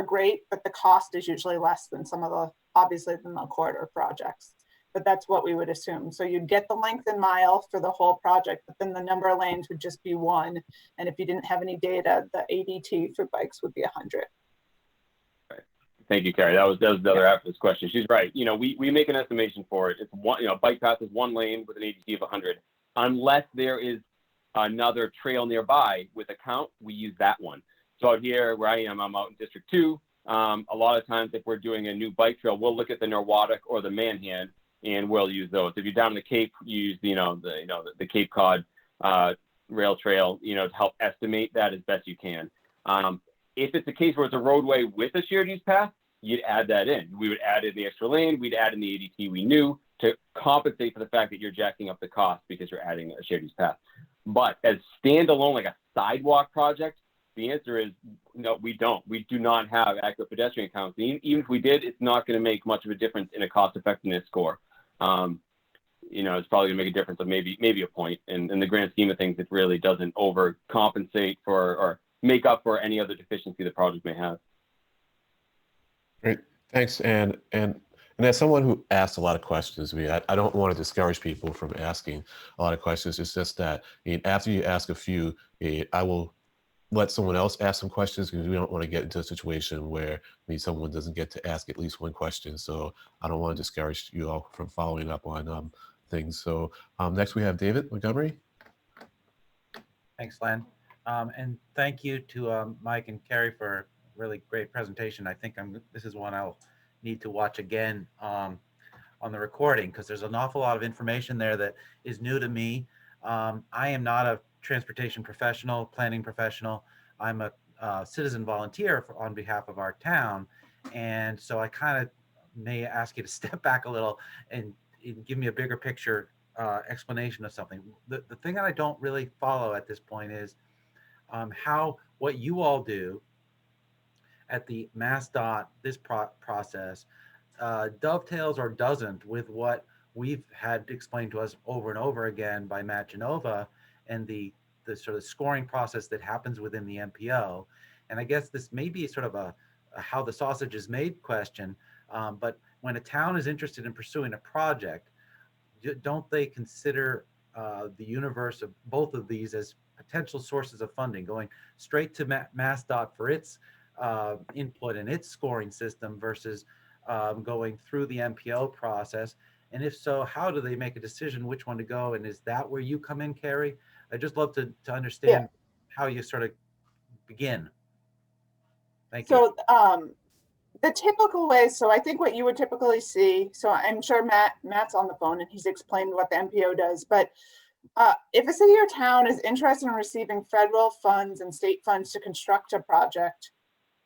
great, but the cost is usually less than some of the, obviously, than the corridor projects. But that's what we would assume. So you'd get the length in mile for the whole project, but then the number of lanes would just be 1. And if you didn't have any data, the ADT for bikes would be 100. Right. Thank you, Carrie. That was the other half of this question. She's right. We make an estimation for it. It's one, bike path is 1 lane with an ADT of 100. Unless there is another trail nearby with a count, we use that one. So out here where I am, I'm out in District 2. A lot of times if we're doing a new bike trail, we'll look at the Norwottuck or the Manhan, and we'll use those. If you're down in the Cape, you use the Cape Cod rail trail, to help estimate that as best you can. If it's a case where it's a roadway with a shared use path, you'd add that in. We would add in the extra lane, we'd add in the ADT we knew to compensate for the fact that you're jacking up the cost because you're adding a shared use path. But as standalone, like a sidewalk project, the answer is no, we don't. We do not have accurate pedestrian counts. Even if we did, it's not going to make much of a difference in a cost effectiveness score. It's probably gonna make a difference of maybe a point. And in the grand scheme of things, it really doesn't overcompensate for or make up for any other deficiency the project may have. Great, thanks. And as someone who asked a lot of questions, I don't want to discourage people from asking a lot of questions. It's just that after you ask a few, I will let someone else ask some questions because we don't want to get into a situation where someone doesn't get to ask at least one question. So I don't want to discourage you all from following up on things. So next we have David Montgomery. Thanks, Len. And thank you to Mike and Carrie for a really great presentation. I think this is one I'll need to watch again on the recording because there's an awful lot of information there that is new to me. I am not a transportation professional, planning professional. I'm a citizen volunteer on behalf of our town. And so I kind of may ask you to step back a little and give me a bigger picture explanation of something. The thing that I don't really follow at this point is what you all do at the MassDOT, this process, dovetails or doesn't with what we've had explained to us over and over again by Matt Genova and the sort of scoring process that happens within the MPO. And I guess this may be sort of a how the sausage is made question, but when a town is interested in pursuing a project, don't they consider the universe of both of these as potential sources of funding, going straight to MassDOT for its input and its scoring system versus going through the MPO process? And if so, how do they make a decision which one to go? And is that where you come in, Carrie? I'd just love to understand how you sort of begin. Thank you. So the typical way, so I think what you would typically see, so I'm sure Matt's on the phone and he's explained what the MPO does, but if a city or town is interested in receiving federal funds and state funds to construct a project,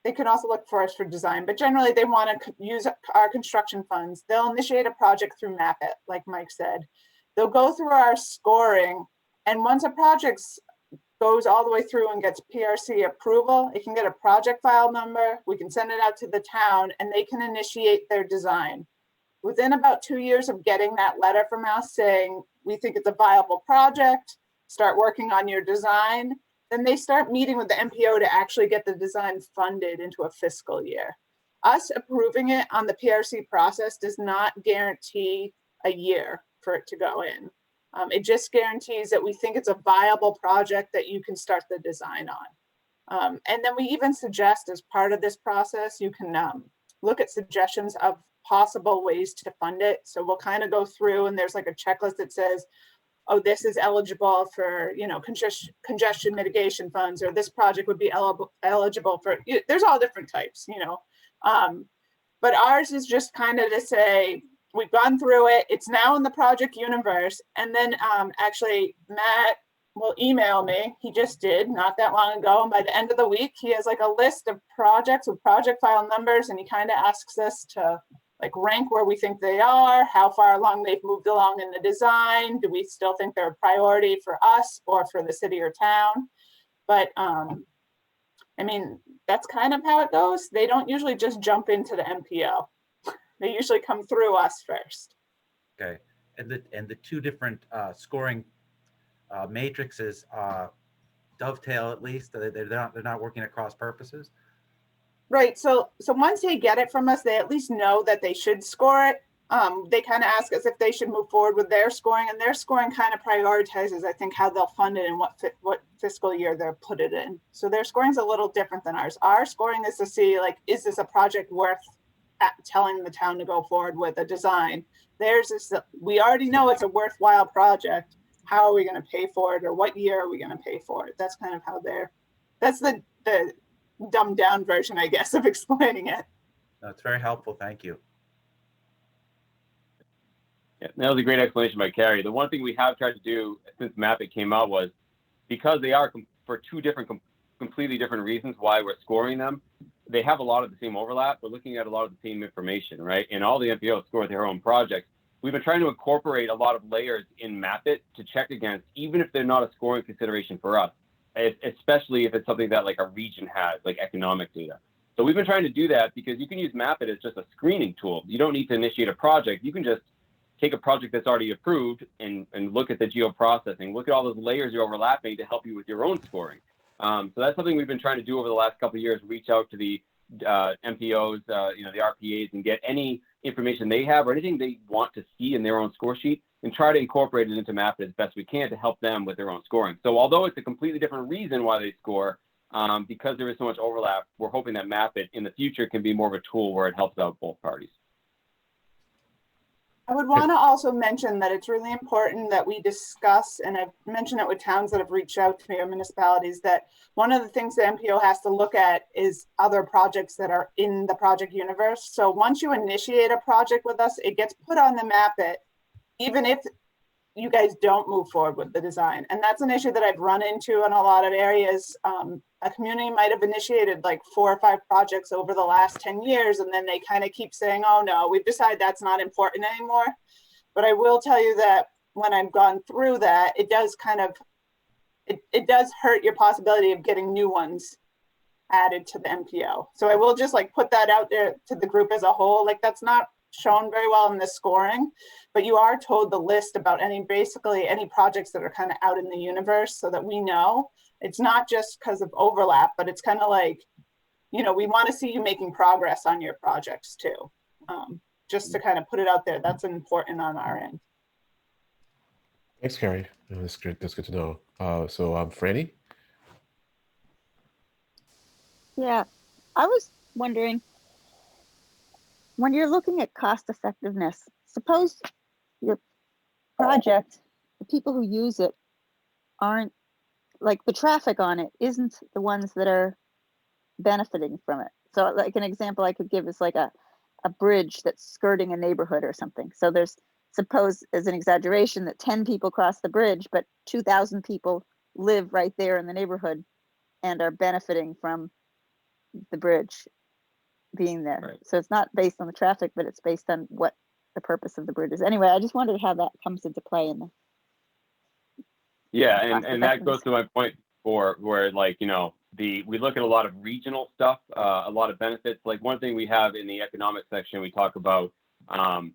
they can also look for us for design, but generally they want to use our construction funds. They'll initiate a project through MapIt, like Mike said. They'll go through our scoring, and once a project goes all the way through and gets PRC approval, it can get a project file number, we can send it out to the town, and they can initiate their design. Within about 2 years of getting that letter from us saying, we think it's a viable project, start working on your design, then they start meeting with the MPO to actually get the design funded into a fiscal year. Us approving it on the PRC process does not guarantee a year for it to go in. It just guarantees that we think it's a viable project that you can start the design on. And then we even suggest as part of this process, you can look at suggestions of possible ways to fund it. So we'll kind of go through and there's like a checklist that says, oh, this is eligible for, congestion mitigation funds, or this project would be eligible for, there's all different types, but ours is just kind of to say, we've gone through it. It's now in the project universe. And then actually Matt will email me. He just did not that long ago. And by the end of the week, he has like a list of projects with project file numbers. And he kind of asks us to like rank where we think they are, how far along they've moved along in the design. Do we still think they're a priority for us or for the city or town? But I mean, that's kind of how it goes. They don't usually just jump into the MPO. They usually come through us first. Okay, and the two different scoring matrices dovetail at least. They're not working at cross purposes. Right. So once they get it from us, they at least know that they should score it. They kind of ask us if they should move forward with their scoring, and their scoring kind of prioritizes, I think, how they'll fund it and what fiscal year they'll put it in. So their scoring is a little different than ours. Our scoring is to see, like, is this a project worth telling the town to go forward with a design? Theirs is we already know it's a worthwhile project. How are we going to pay for it, or what year are we going to pay for it? That's kind of how that's the dumbed down version, I guess, of explaining it. That's very helpful. Thank you. Yeah, that was a great explanation by Carrie. The one thing we have tried to do since Mapit came out was, because they are for two different, completely different reasons why we're scoring them, they have a lot of the same overlap. We're looking at a lot of the same information, right? And all the MPOs score their own projects. We've been trying to incorporate a lot of layers in Mapit to check against, even if they're not a scoring consideration for us, especially if it's something that like a region has, like economic data. So we've been trying to do that because you can use Mapit as just a screening tool. You don't need to initiate a project. You can just take a project that's already approved and look at the geoprocessing, look at all those layers you're overlapping to help you with your own scoring. So that's something we've been trying to do over the last couple of years, reach out to the MPOs, the RPAs, and get any information they have or anything they want to see in their own score sheet and try to incorporate it into Mapit as best we can to help them with their own scoring. So although it's a completely different reason why they score, because there is so much overlap, we're hoping that Mapit in the future can be more of a tool where it helps out both parties. I would want to also mention that it's really important that we discuss, and I've mentioned it with towns that have reached out to me or municipalities, that one of the things the MPO has to look at is other projects that are in the project universe. So once you initiate a project with us, it gets put on the Mapit, even if you guys don't move forward with the design. And that's an issue that I've run into in a lot of areas. A community might have initiated like 4 or 5 projects over the last 10 years, and then they kind of keep saying, oh no, we've decided that's not important anymore. But I will tell you that when I've gone through that, it does kind of, it does hurt your possibility of getting new ones added to the MPO. So I will just like put that out there to the group as a whole. Like, that's not shown very well in the scoring, but you are told the list about basically any projects that are kind of out in the universe, so that we know it's not just because of overlap, but it's kind of like, we want to see you making progress on your projects too. Just to kind of put it out there, that's important on our end. Thanks, Carrie. That's great. That's good to know. So Franny? Yeah, I was wondering, when you're looking at cost effectiveness, suppose your project, the people who use it aren't, like, the traffic on it isn't the ones that are benefiting from it. So like an example I could give is like a bridge that's skirting a neighborhood or something. So there's, suppose as an exaggeration, that 10 people cross the bridge, but 2,000 people live right there in the neighborhood and are benefiting from the bridge being there. Right. So it's not based on the traffic, but it's based on what the purpose of the bridge is. Anyway, I just wondered how that comes into play in the. Yeah, and that goes to my point for where, like, we look at a lot of regional stuff, a lot of benefits. Like, one thing we have in the economic section, we talk about, an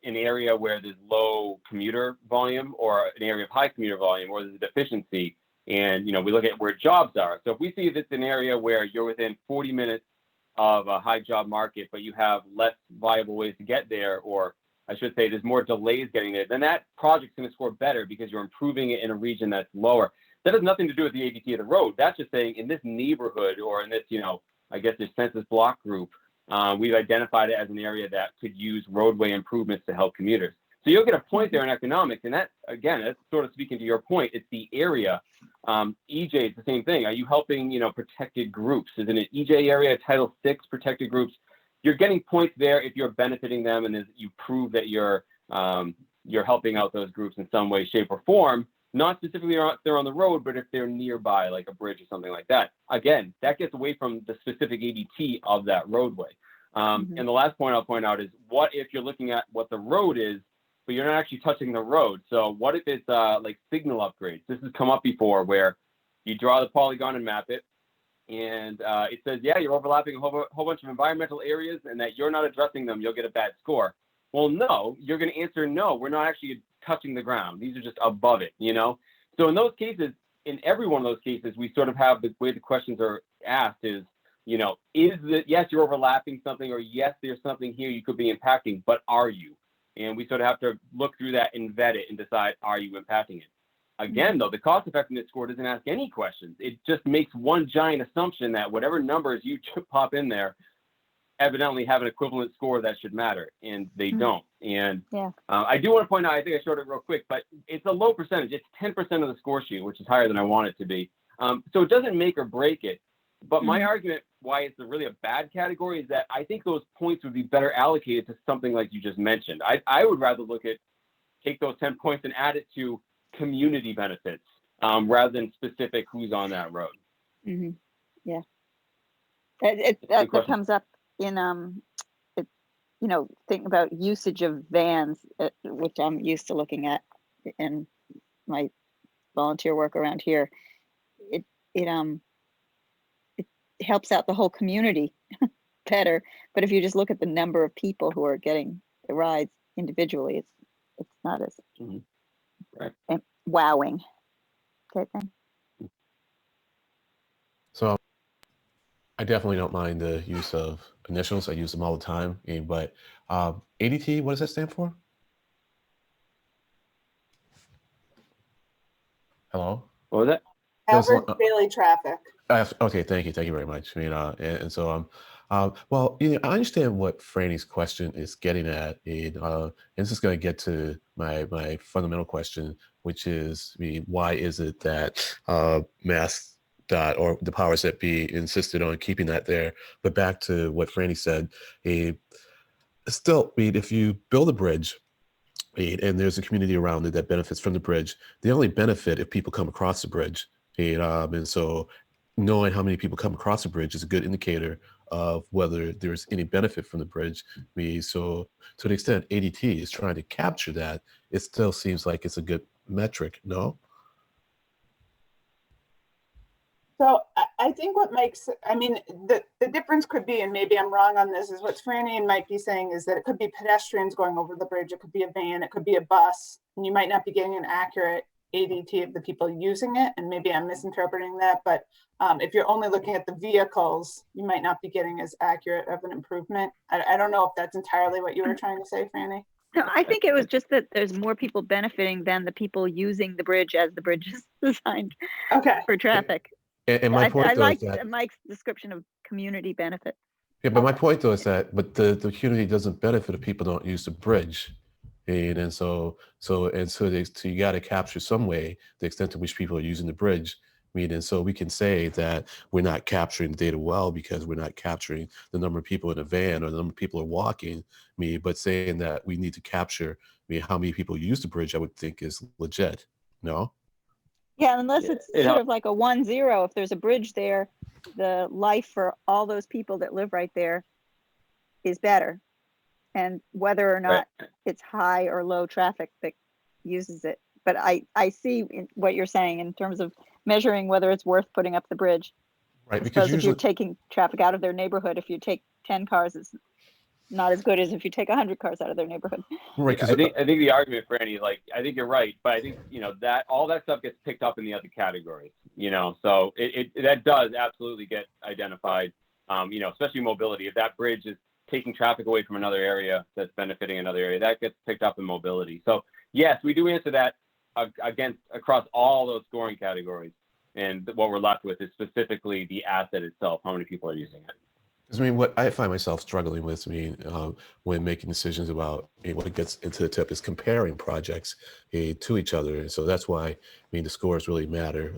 area where there's low commuter volume or an area of high commuter volume, or there's a deficiency. And, we look at where jobs are. So if we see it's an area where you're within 40 minutes of a high job market, but you have less viable ways to get there, or I should say there's more delays getting there, then that project's going to score better because you're improving it in a region that's lower. That has nothing to do with the ABT of the road. That's just saying in this neighborhood, or in this, I guess this census block group, we've identified it as an area that could use roadway improvements to help commuters. So you'll get a point there in economics, and that, again, that's sort of speaking to your point. It's the area. EJ, it's the same thing. Are you helping, protected groups? Is it an EJ area, Title VI protected groups? you're getting points there if you're benefiting them and you prove that you're helping out those groups in some way, shape, or form. Not specifically if they're on the road, but if they're nearby, like a bridge or something like that. Again, that gets away from the specific ADT of that roadway. And the last point I'll point out is, what if you're looking at what the road is, but you're not actually touching the road? So what if it's like signal upgrades? This has come up before, where you draw the polygon and map it, and it says, yeah, you're overlapping a whole bunch of environmental areas, and that you're not addressing them, you'll get a bad score. Well, no, you're going to answer no. We're not actually touching the ground. These are just above it, you know? So in those cases, in every one of those cases, we sort of have the way the questions are asked is, you know, is it, yes, you're overlapping something, or yes, there's something here you could be impacting, but are you? And we sort of have to look through that and vet it and decide, are you impacting it? Again, though, the cost effectiveness score doesn't ask any questions. It just makes one giant assumption that whatever numbers you pop in there evidently have an equivalent score that should matter, and they don't. And I do want to point out, I think I showed it real quick, but it's a low percentage. It's 10% of the score sheet, which is higher than I want it to be. So it doesn't make or break it. But my argument why it's really a bad category is that I think those points would be better allocated to something like you just mentioned. I would rather take those 10 points and add it to community benefits rather than specific who's on that road. Yeah, that comes up in you know, thinking about usage of vans, which I'm used to looking at in my volunteer work around here. It helps out the whole community better. But if you just look at the number of people who are getting the rides individually, it's not as wowing. Okay, then. So I definitely don't mind the use of initials. I use them all the time. But ADT, what does that stand for? Hello? What was that? Average daily traffic. Okay, thank you very much. And so well, I understand what Franny's question is getting at, and this is going to get to my fundamental question, which is, why is it that Mass dot or the powers that be insisted on keeping that there? But back to what Franny said, still, if you build a bridge, and there's a community around it that benefits from the bridge, they only benefit if people come across the bridge. And so knowing how many people come across the bridge is a good indicator of whether there's any benefit from the bridge. So to the extent ADT is trying to capture that, it still seems like it's a good metric, no? So I think what makes, the difference could be, and maybe I'm wrong on this, is what Franny and might be saying is that it could be pedestrians going over the bridge, it could be a van, it could be a bus, and you might not be getting an accurate ADT of the people using it, and maybe I'm misinterpreting that, but if you're only looking at the vehicles, you might not be getting as accurate of an improvement. I don't know if that's entirely what you were trying to say, Franny. No, I think it was just that there's more people benefiting than the people using the bridge as the bridge is designed for traffic. And my point, I though, like is that Mike's description of community benefit. Yeah, but my point though is that, but the community doesn't benefit if people don't use the bridge, and so you got to capture some way the extent to which people are using the bridge. And so we can say that we're not capturing the data well because we're not capturing the number of people in a van or the number of people are walking. But saying that we need to capture how many people use the bridge, I would think is legit. No. Yeah, unless it's sort of like a 1-0. If there's a bridge there, the life for all those people that live right there is better. And whether or not it's high or low traffic that uses it. But I see what you're saying in terms of measuring whether it's worth putting up the bridge. Right, because usually, if you're taking traffic out of their neighborhood, if you take 10 cars, it's not as good as if you take 100 cars out of their neighborhood. Right. I think the argument, Franny, like, I think you're right, but I think, that all that stuff gets picked up in the other categories, so that does absolutely get identified, especially mobility. If that bridge is taking traffic away from another area that's benefiting another area, that gets picked up in mobility. So yes, we do answer that across all those scoring categories. And what we're left with is specifically the asset itself, how many people are using it. Because what I find myself struggling with, when making decisions about when it gets into the tip is comparing projects to each other. And so that's why, the scores really matter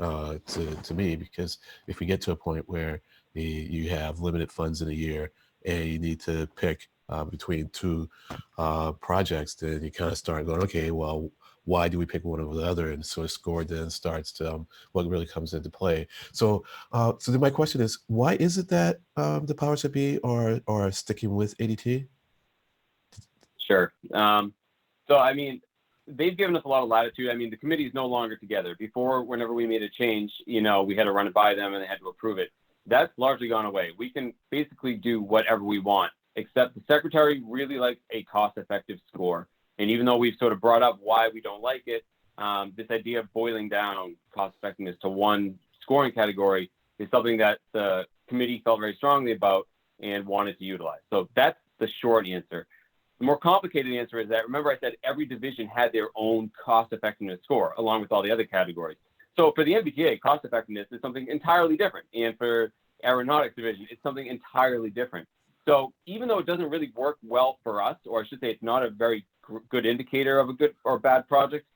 to me, because if we get to a point where you have limited funds in a year and you need to pick between two projects, then you kind of start going, okay, well, why do we pick one over the other? And so a score then starts to what really comes into play. So, so then my question is, why is it that the powers that be are sticking with ADT? Sure. So, I mean, they've given us a lot of latitude. I mean, the committee is no longer together. Before, whenever we made a change, you know, we had to run it by them and they had to approve it. That's largely gone away. We can basically do whatever we want, except the secretary really likes a cost-effective score. And even though we've sort of brought up why we don't like it, this idea of boiling down cost effectiveness to one scoring category is something that the committee felt very strongly about and wanted to utilize. So that's the short answer. The more complicated answer is that, remember I said every division had their own cost effectiveness score along with all the other categories. So for the MBTA, cost effectiveness is something entirely different. And for aeronautics division, it's something entirely different. So even though it doesn't really work well for us, or I should say it's not a very good indicator of a good or bad project,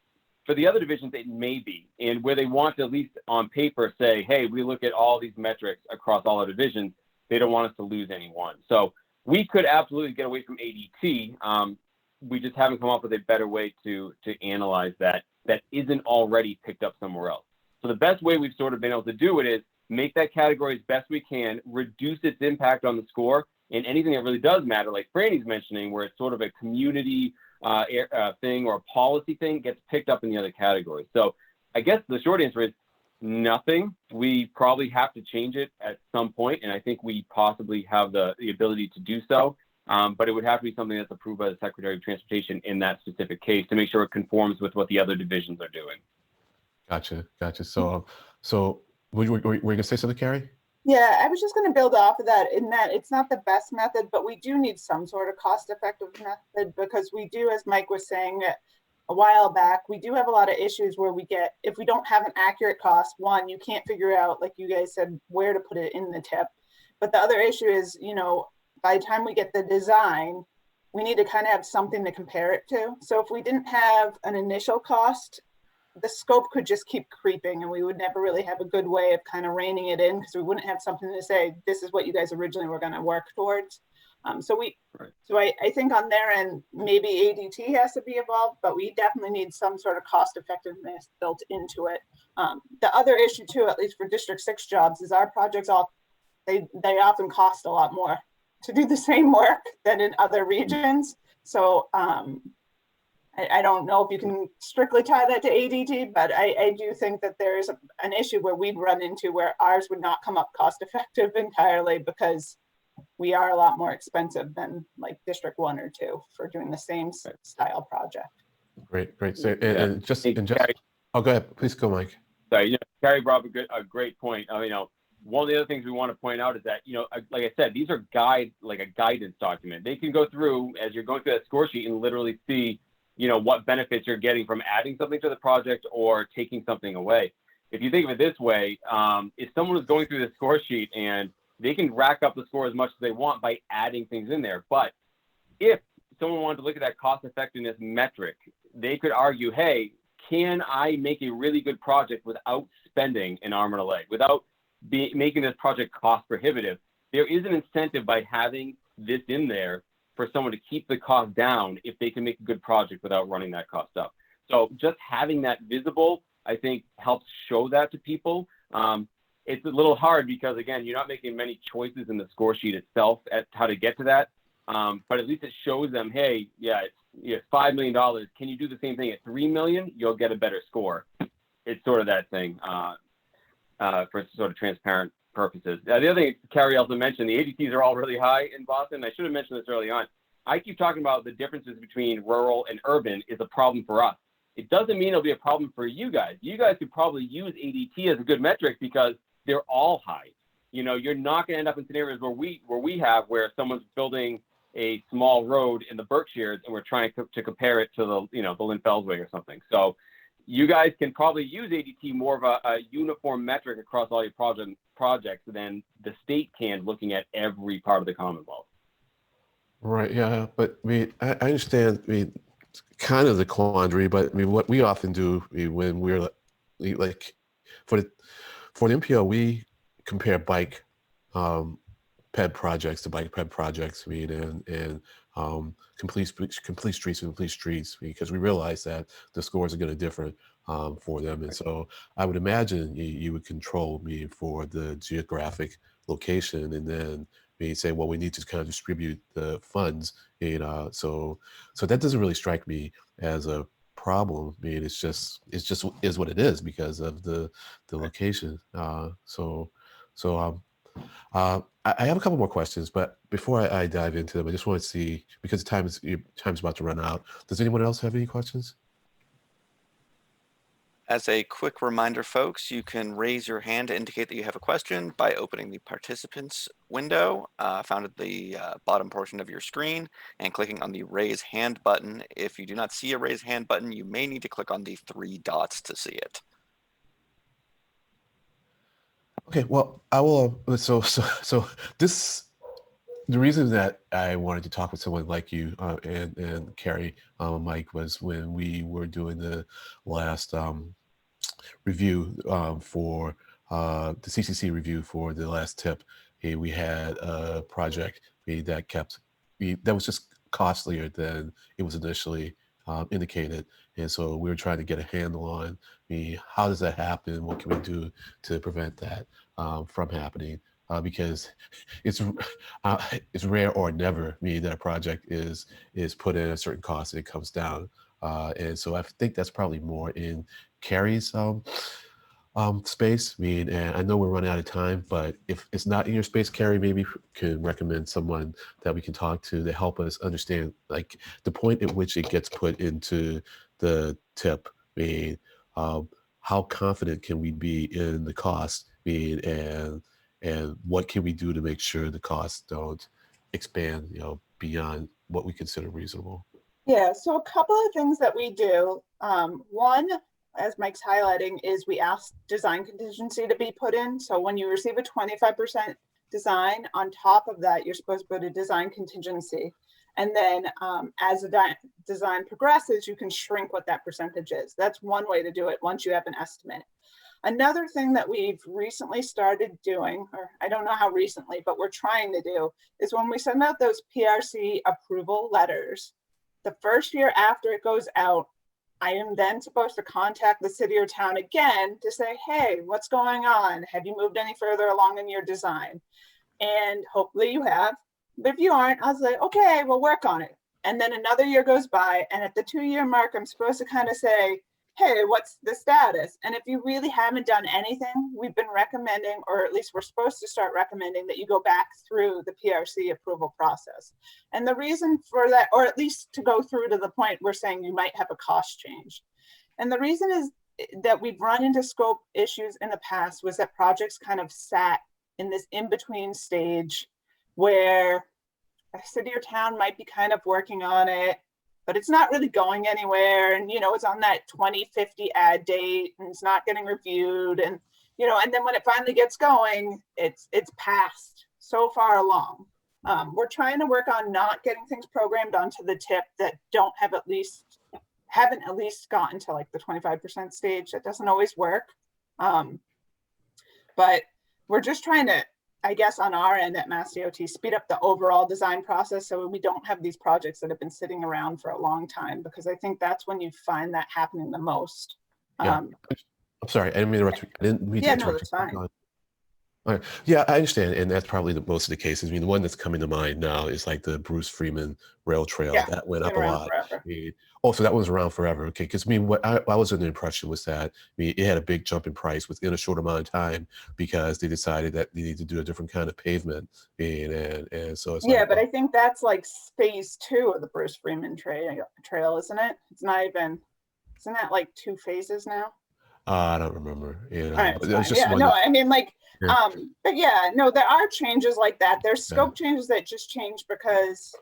for the other divisions, it may be. And where they want to at least on paper say, hey, we look at all these metrics across all our divisions, they don't want us to lose any one. So we could absolutely get away from ADT. We just haven't come up with a better way to analyze that isn't already picked up somewhere else. So the best way we've sort of been able to do it is make that category as best we can, reduce its impact on the score, and anything that really does matter, like Franny's mentioning, where it's sort of a community thing or a policy thing, gets picked up in the other categories. So I guess the short answer is nothing. We probably have to change it at some point, and I think we possibly have the ability to do so. But it would have to be something that's approved by the Secretary of Transportation in that specific case to make sure it conforms with what the other divisions are doing. Gotcha. So were you going to say something, Carrie? Yeah, I was just going to build off of that in that it's not the best method, but we do need some sort of cost-effective method because we do, as Mike was saying a while back, we do have a lot of issues where we get, if we don't have an accurate cost, one, you can't figure out, like you guys said, where to put it in the tip. But the other issue is, you know, by the time we get the design, we need to kind of have something to compare it to. So if we didn't have an initial cost, the scope could just keep creeping and we would never really have a good way of kind of reining it in because we wouldn't have something to say, this is what you guys originally were going to work towards. So I think on their end, maybe ADT has to be involved, but we definitely need some sort of cost effectiveness built into it. The other issue too, at least for District 6 jobs, is our projects they often cost a lot more to do the same work than in other regions. So I don't know if you can strictly tie that to ADT, but I do think that there is an issue where we've run into where ours would not come up cost effective entirely because we are a lot more expensive than like District 1 or 2 for doing the same style project. Great. So, and just oh, go ahead. Please go, Mike. Sorry, you know, Carrie brought up a great point. You know, one of the other things we want to point out is that, you know, like I said, these are like a guidance document. They can go through as you're going through that score sheet and literally see, you know, what benefits you're getting from adding something to the project or taking something away. If you think of it this way, if someone is going through the score sheet and they can rack up the score as much as they want by adding things in there. But if someone wanted to look at that cost effectiveness metric, they could argue, hey, can I make a really good project without spending an arm and a leg, without making this project cost prohibitive? There is an incentive by having this in there for someone to keep the cost down if they can make a good project without running that cost up. So just having that visible, I think, helps show that to people. It's a little hard because, again, you're not making many choices in the score sheet itself at how to get to that. But at least it shows them, hey, yeah, it's $5 million. Can you do the same thing at $3 million? You'll get a better score. It's sort of that thing for sort of transparent purposes. The other thing Carrie also mentioned, the ADTs are all really high in Boston. I should have mentioned this early on. I keep talking about the differences between rural and urban is a problem for us. It doesn't mean it'll be a problem for you guys. You guys could probably use ADT as a good metric because they're all high. You know, you're not going to end up in scenarios where someone's building a small road in the Berkshires and we're trying to compare it to the, you know, the Lynn Fellsway or something. So you guys can probably use ADT more of a uniform metric across all your projects than the state can looking at every part of the Commonwealth. Right. Yeah. But I understand. Kind of the quandary. But what we often do when we're like for the MPO, we compare bike ped projects, the bike ped projects, I mean, and complete streets, because we realize that the scores are going to differ for them. And so I would imagine you would control me for the geographic location, and then we say, well, we need to kind of distribute the funds. So that doesn't really strike me as a problem. I mean, it's just is what it is because of the location. I have a couple more questions, but before I dive into them, I just want to see, because time's about to run out. Does anyone else have any questions? As a quick reminder, folks, you can raise your hand to indicate that you have a question by opening the participants window found at the bottom portion of your screen and clicking on the raise hand button. If you do not see a raise hand button, you may need to click on the 3 dots to see it. Okay, well, I will. So this, the reason that I wanted to talk with someone like you and Carrie, Mike, was when we were doing the last review for the CCC review for the last tip. We had a project that was just costlier than it was initially indicated, and so we were trying to get a handle on how does that happen? What can we do to prevent that from happening? Because it's rare or never that a project is put in a certain cost and it comes down, and so I think that's probably more in Carrie's space. I mean, and I know we're running out of time, but if it's not in your space, Carrie, maybe you can recommend someone that we can talk to help us understand, like, the point at which it gets put into the tip. I mean, how confident can we be in the cost? I mean, and what can we do to make sure the costs don't expand, beyond what we consider reasonable? Yeah, so a couple of things that we do. One, as Mike's highlighting, is we ask design contingency to be put in. So when you receive a 25% design, on top of that, you're supposed to put a design contingency. And then as the design progresses, you can shrink what that percentage is. That's one way to do it once you have an estimate. Another thing that we've recently started doing, or I don't know how recently, but we're trying to do, is when we send out those PRC approval letters, the first year after it goes out, I am then supposed to contact the city or town again to say, hey, what's going on? Have you moved any further along in your design? And hopefully you have. But if you aren't, I'll say, okay, we'll work on it. And then another year goes by, and at the 2-year mark, I'm supposed to kind of say, hey, what's the status? And if you really haven't done anything, we've been recommending, or at least we're supposed to start recommending, that you go back through the PRC approval process. And the reason for that, or at least to go through to the point we're saying you might have a cost change. And the reason is that we've run into scope issues in the past was that projects kind of sat in this in-between stage where a city or town might be kind of working on it, but it's not really going anywhere. And, it's on that 2050 ad date and it's not getting reviewed. And, and then when it finally gets going, it's passed so far along. We're trying to work on not getting things programmed onto the tip that haven't at least gotten to like the 25% stage. That doesn't always work. But we're just trying to, I guess, on our end at Mass DOT, speed up the overall design process so we don't have these projects that have been sitting around for a long time, because I think that's when you find that happening the most. Yeah. I'm sorry, I didn't mean to interrupt you. I didn't mean to interrupt no, that's you. fine. All right. Yeah, I understand, and that's probably most of the cases. I mean, the one that's coming to mind now is like the Bruce Freeman Rail Trail. Yeah, that went it's up been a around lot. forever. So that was around forever. Okay, because what I was under the impression was that it had a big jump in price within a short amount of time because they decided that they need to do a different kind of pavement. And so it's but I think that's like phase 2 of the Bruce Freeman trail, isn't it? It's not even. Isn't that like 2 phases now? I don't remember. But it was just one I mean, like, but there are changes like that. There's scope changes that just change because,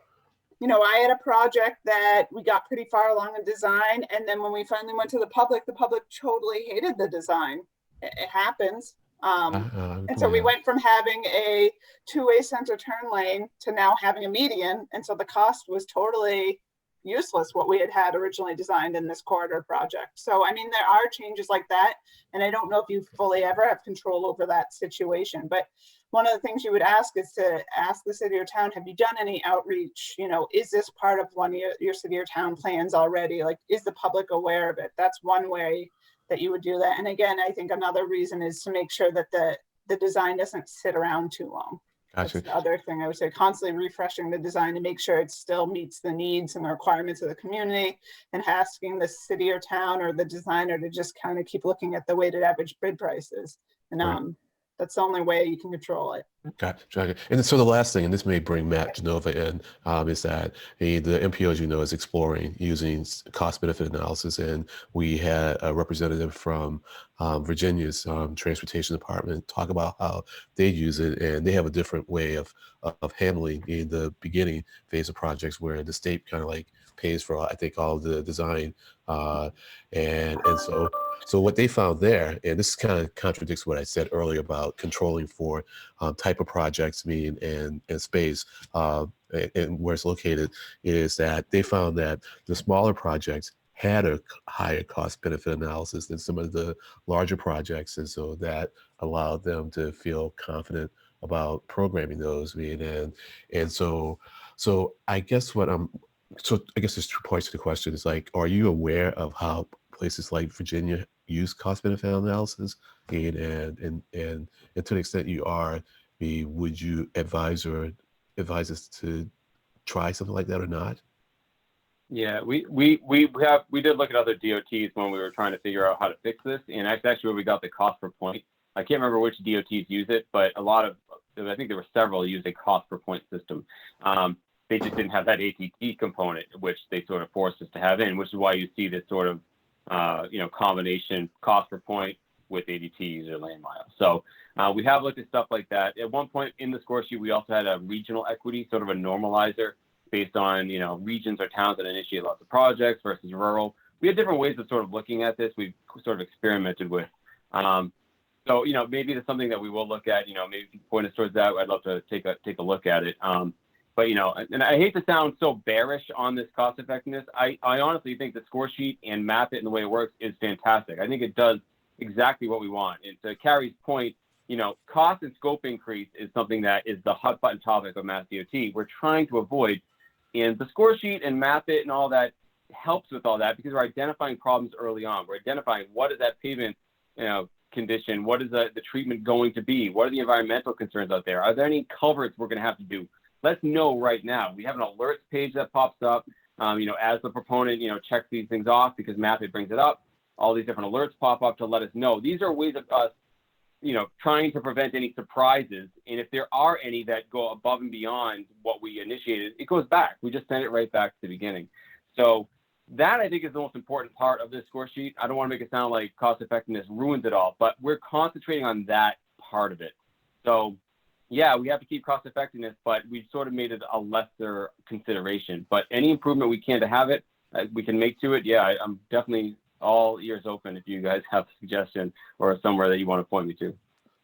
I had a project that we got pretty far along in design, and then when we finally went to the public totally hated the design. It happens. And so we went from having a 2-way center turn lane to now having a median, and so the cost was totally useless what we had originally designed in this corridor project. So I mean, there are changes like that, and I don't know if you fully ever have control over that situation, but one of the things you would ask is to ask the city or town, have you done any outreach? You know, is this part of one of your city or town plans already? Like, is the public aware of it? That's one way that you would do that. And again, I think another reason is to make sure that the design doesn't sit around too long. Gotcha. That's the other thing I would say, constantly refreshing the design to make sure it still meets the needs and the requirements of the community, and asking the city or town or the designer to just kind of keep looking at the weighted average bid prices. And Right. that's the only way you can control it. Gotcha. And so the last thing, and this may bring Matt Genova in, is that the MPO, as you know, is exploring using cost benefit analysis. And we had a representative from Virginia's transportation department talk about how they use it, and they have a different way of handling in the beginning phase of projects where the state kind of like pays for, I think, all the design. And so what they found there, and this kind of contradicts what I said earlier about controlling for type of projects, and space, and where it's located, is that they found that the smaller projects had a higher cost benefit analysis than some of the larger projects. And so that allowed them to feel confident about programming those. So I guess there's 2 parts to the question. It's like, are you aware of how places like Virginia use cost benefit analysis? And to the extent you are, would you advise us to try something like that or not? Yeah, we did look at other DOTs when we were trying to figure out how to fix this, and that's actually where we got the cost per point. I can't remember which DOTs use it, but I think there were several use a cost per point system. They just didn't have that ATT component, which they sort of forced us to have in, which is why you see this sort of combination cost per point with ADTs or lane miles. So we have looked at stuff like that. At one point in the score sheet, we also had a regional equity, sort of a normalizer based on regions or towns that initiate lots of projects versus rural. We had different ways of sort of looking at this. We've sort of experimented with. So maybe it's something that we will look at. Maybe if you point us towards that, I'd love to take a look at it. But and I hate to sound so bearish on this cost effectiveness. I honestly think the score sheet and map it and the way it works is fantastic. I think it does exactly what we want. And to Carrie's point, cost and scope increase is something that is the hot button topic of Mass DOT. We're trying to avoid, and the score sheet and map it and all that helps with all that, because we're identifying problems early on. We're identifying what is that pavement, condition, what is the treatment going to be, what are the environmental concerns out there, are there any culverts we're going to have to do? Let's know right now. We have an alerts page that pops up, as the proponent, checks these things off, because Map-It brings it up. All these different alerts pop up to let us know. These are ways of us, trying to prevent any surprises. And if there are any that go above and beyond what we initiated, it goes back. We just send it right back to the beginning. So that, I think, is the most important part of this score sheet. I don't want to make it sound like cost effectiveness ruins it all, but we're concentrating on that part of it. So yeah, we have to keep cost effectiveness, but we've sort of made it a lesser consideration. But any improvement we can to have it, we can make to it. Yeah, I'm definitely all ears open if you guys have a suggestion or somewhere that you want to point me to.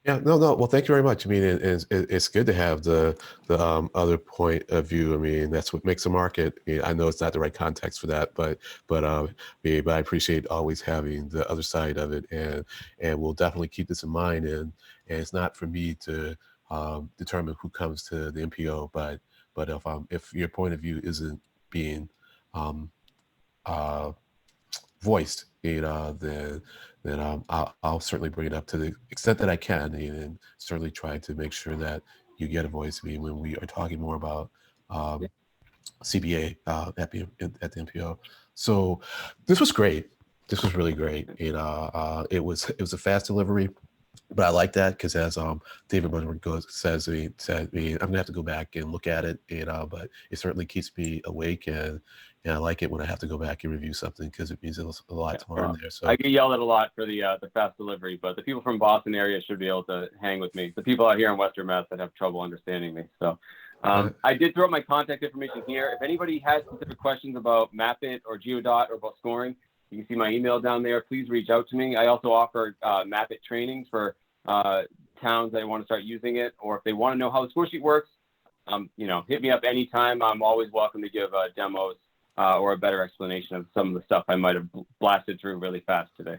Yeah, no. Well, thank you very much. I mean, it's good to have the other point of view. I mean, that's what makes a market. I mean, I know it's not the right context for that, but I appreciate always having the other side of it, and we'll definitely keep this in mind. And it's not for me to determine who comes to the MPO, but if your point of view isn't being voiced, then I'll certainly bring it up to the extent that I can, and certainly try to make sure that you get a voice. I mean, when we are talking more about CBA at the MPO. So this was great. This was really great. It was a fast delivery. But I like that because, as David Munro says, I'm gonna have to go back and look at it, but it certainly keeps me awake, and I like it when I have to go back and review something, because it means a lot to learn there. So I get yelled at a lot for the fast delivery, but the people from Boston area should be able to hang with me. The people out here in Western Mass that have trouble understanding me. So I did throw up my contact information here. If anybody has specific questions about Map-It or GeoDot or about scoring, you can see my email down there. Please reach out to me. I also offer Map-It trainings for towns that want to start using it, or if they want to know how the score sheet works, hit me up anytime. I'm always welcome to give demos or a better explanation of some of the stuff I might have blasted through really fast today.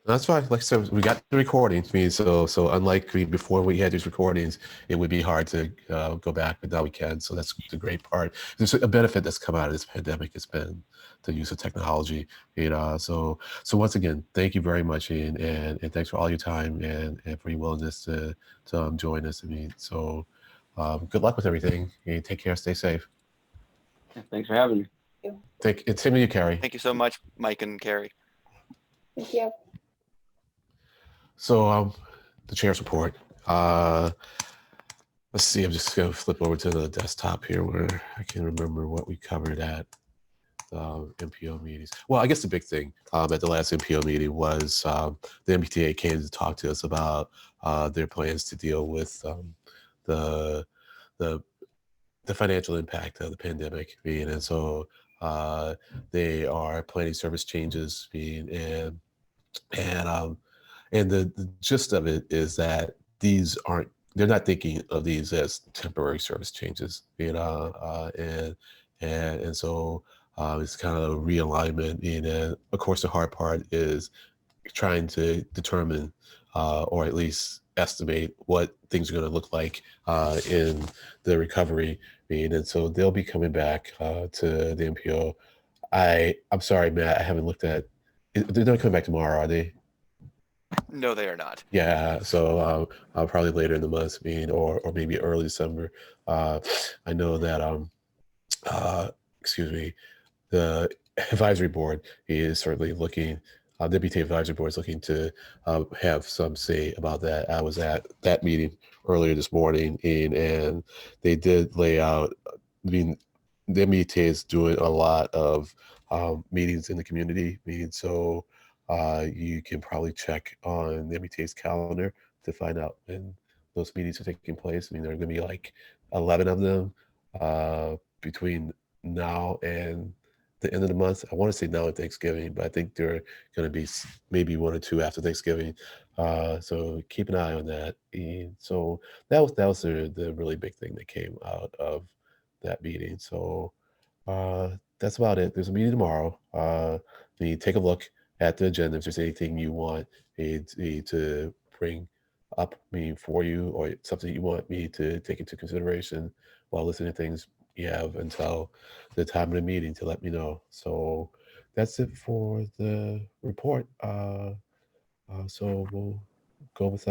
That's fine. Like I said, we got the recordings. I mean, so unlike before we had these recordings, it would be hard to go back, but now we can. So that's the great part. There's a benefit that's come out of this pandemic. It's been the use of technology. So once again, thank you very much, Ian, and thanks for all your time and for your willingness to join us. I mean, so good luck with everything. And take care. Stay safe. Thanks for having me. It's him and you, Carrie. Thank you so much, Mike and Carrie. Thank you. So the chair's report. Let's see, I'm just going to flip over to the desktop here where I can remember what we covered at MPO meetings. Well, I guess the big thing at the last MPO meeting was the MBTA came to talk to us about their plans to deal with the financial impact of the pandemic. And so they are planning service changes and the gist of it is that they're not thinking of these as temporary service changes, and so it's kind of a realignment. And of course, the hard part is trying to determine or at least estimate what things are going to look like in the recovery. And so they'll be coming back to the MPO. I'm sorry, Matt, I haven't looked at. They're not coming back tomorrow, are they? No, they are not. Yeah, so probably later in the month, or maybe early December. I know that excuse me, the advisory board is certainly looking. The BTA advisory board is looking to have some say about that. I was at that meeting earlier this morning, and they did lay out. I mean, the MBTA is doing a lot of meetings in the community. So you can probably check on the MBTA's calendar to find out when those meetings are taking place. I mean, there are going to be like 11 of them between now and the end of the month. I want to say now and Thanksgiving, but I think there are going to be maybe one or two after Thanksgiving. So keep an eye on that. And so that was the really big thing that came out of that meeting. So that's about it. There's a meeting tomorrow. You take a look at the agenda if there's anything you want me to bring up for you or something you want me to take into consideration while listening to things. You have until the time of the meeting to let me know. So that's it for the report. So we'll go with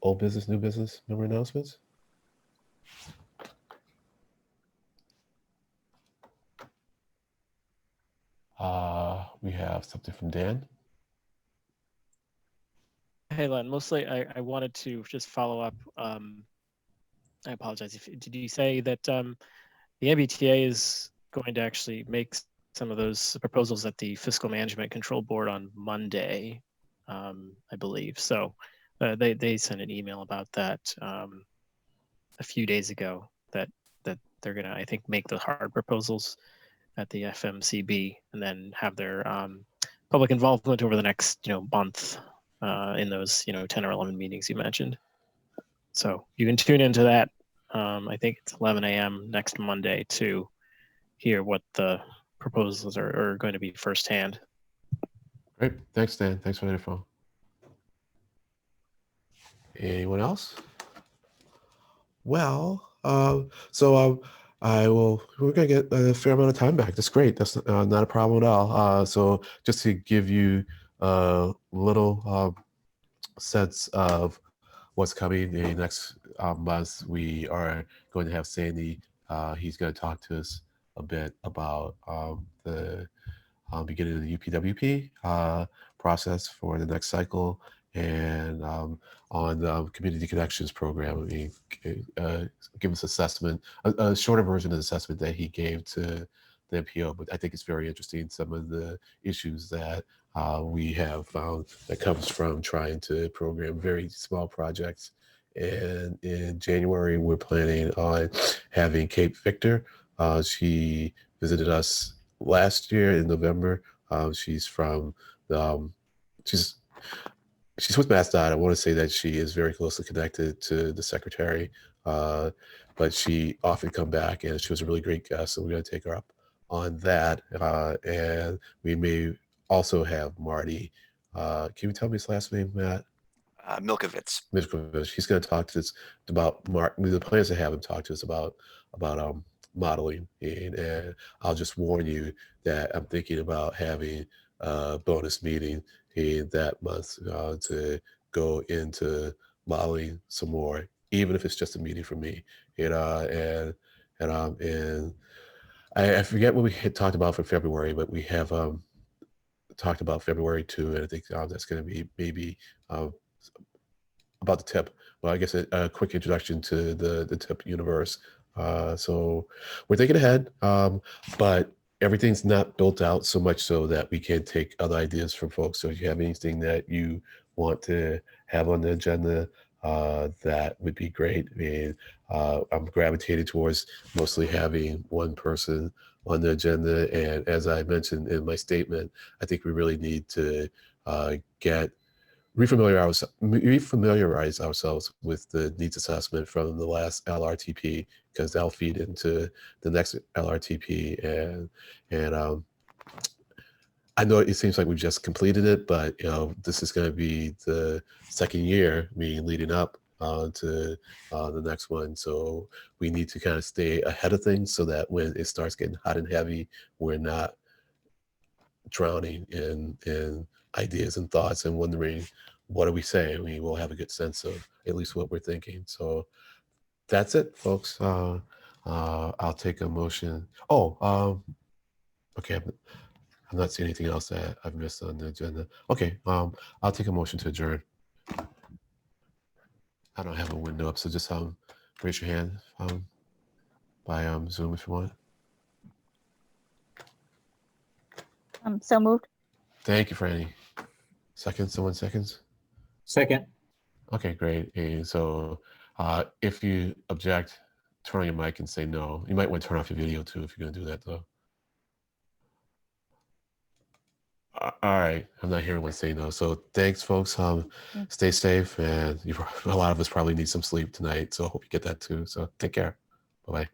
old business, new business, member announcements. We have something from Dan. Hey, Len, mostly I wanted to just follow up. I apologize. Did you say that the MBTA is going to actually make some of those proposals at the Fiscal Management Control Board on Monday, I believe? So they sent an email about that a few days ago that they're going to, I think, make the hard proposals at the FMCB and then have their public involvement over the next month in those 10 or 11 meetings you mentioned. So you can tune into that. I think it's 11 a.m. next Monday to hear what the proposals are going to be firsthand. Great. Thanks, Dan. Thanks for the info. Anyone else? Well, we're going to get a fair amount of time back. That's great. That's not a problem at all. So just to give you a little sense of what's coming in the next month, we are going to have Sandy. He's going to talk to us a bit about the beginning of the UPWP process for the next cycle and on the Community Connections program. Give us assessment, a shorter version of the assessment that he gave to the MPO, but I think it's very interesting, some of the issues that we have found that comes from trying to program very small projects. And in January, we're planning on having Kate Victor. She visited us last year in November. She's from she's with MassDOT. I want to say that she is very closely connected to the secretary, but she often come back, and she was a really great guest. So we're going to take her up on that, and we may also have Marty can you tell me his last name, Matt? Milkovitz. Milkovitz. He's going to talk to us about the plans to have him talk to us about modeling, and I'll just warn you that I'm thinking about having a bonus meeting in that month to go into modeling some more, even if it's just a meeting for me. And I forget what we had talked about for February, but we have talked about February too, and I think that's going to be maybe about the tip. Well, I guess a quick introduction to the tip universe. So we're thinking ahead, but everything's not built out so much so that we can take other ideas from folks. So if you have anything that you want to have on the agenda, that would be great. I mean, I'm gravitating towards mostly having one person on the agenda. And as I mentioned in my statement, I think we really need to refamiliarize ourselves with the needs assessment from the last LRTP, because that'll feed into the next LRTP. And I know it seems like we've just completed it, but this is going to be the second year, meaning leading up to the next one. So we need to kind of stay ahead of things so that when it starts getting hot and heavy, we're not drowning in ideas and thoughts and wondering, what are we saying? We will have a good sense of at least what we're thinking. So that's it, folks. I'll take a motion. Okay. I'm not seeing anything else that I've missed on the agenda. Okay. I'll take a motion to adjourn. I don't have a window up, so just raise your hand by Zoom if you want. So moved. Thank you, Franny. Someone seconds? Second. Okay, great. And so if you object, turn on your mic and say no. You might want to turn off your video too if you're going to do that, though. All right, I'm not hearing one say no. So thanks, folks. Stay safe, and a lot of us probably need some sleep tonight. So I hope you get that too. So take care. Bye-bye.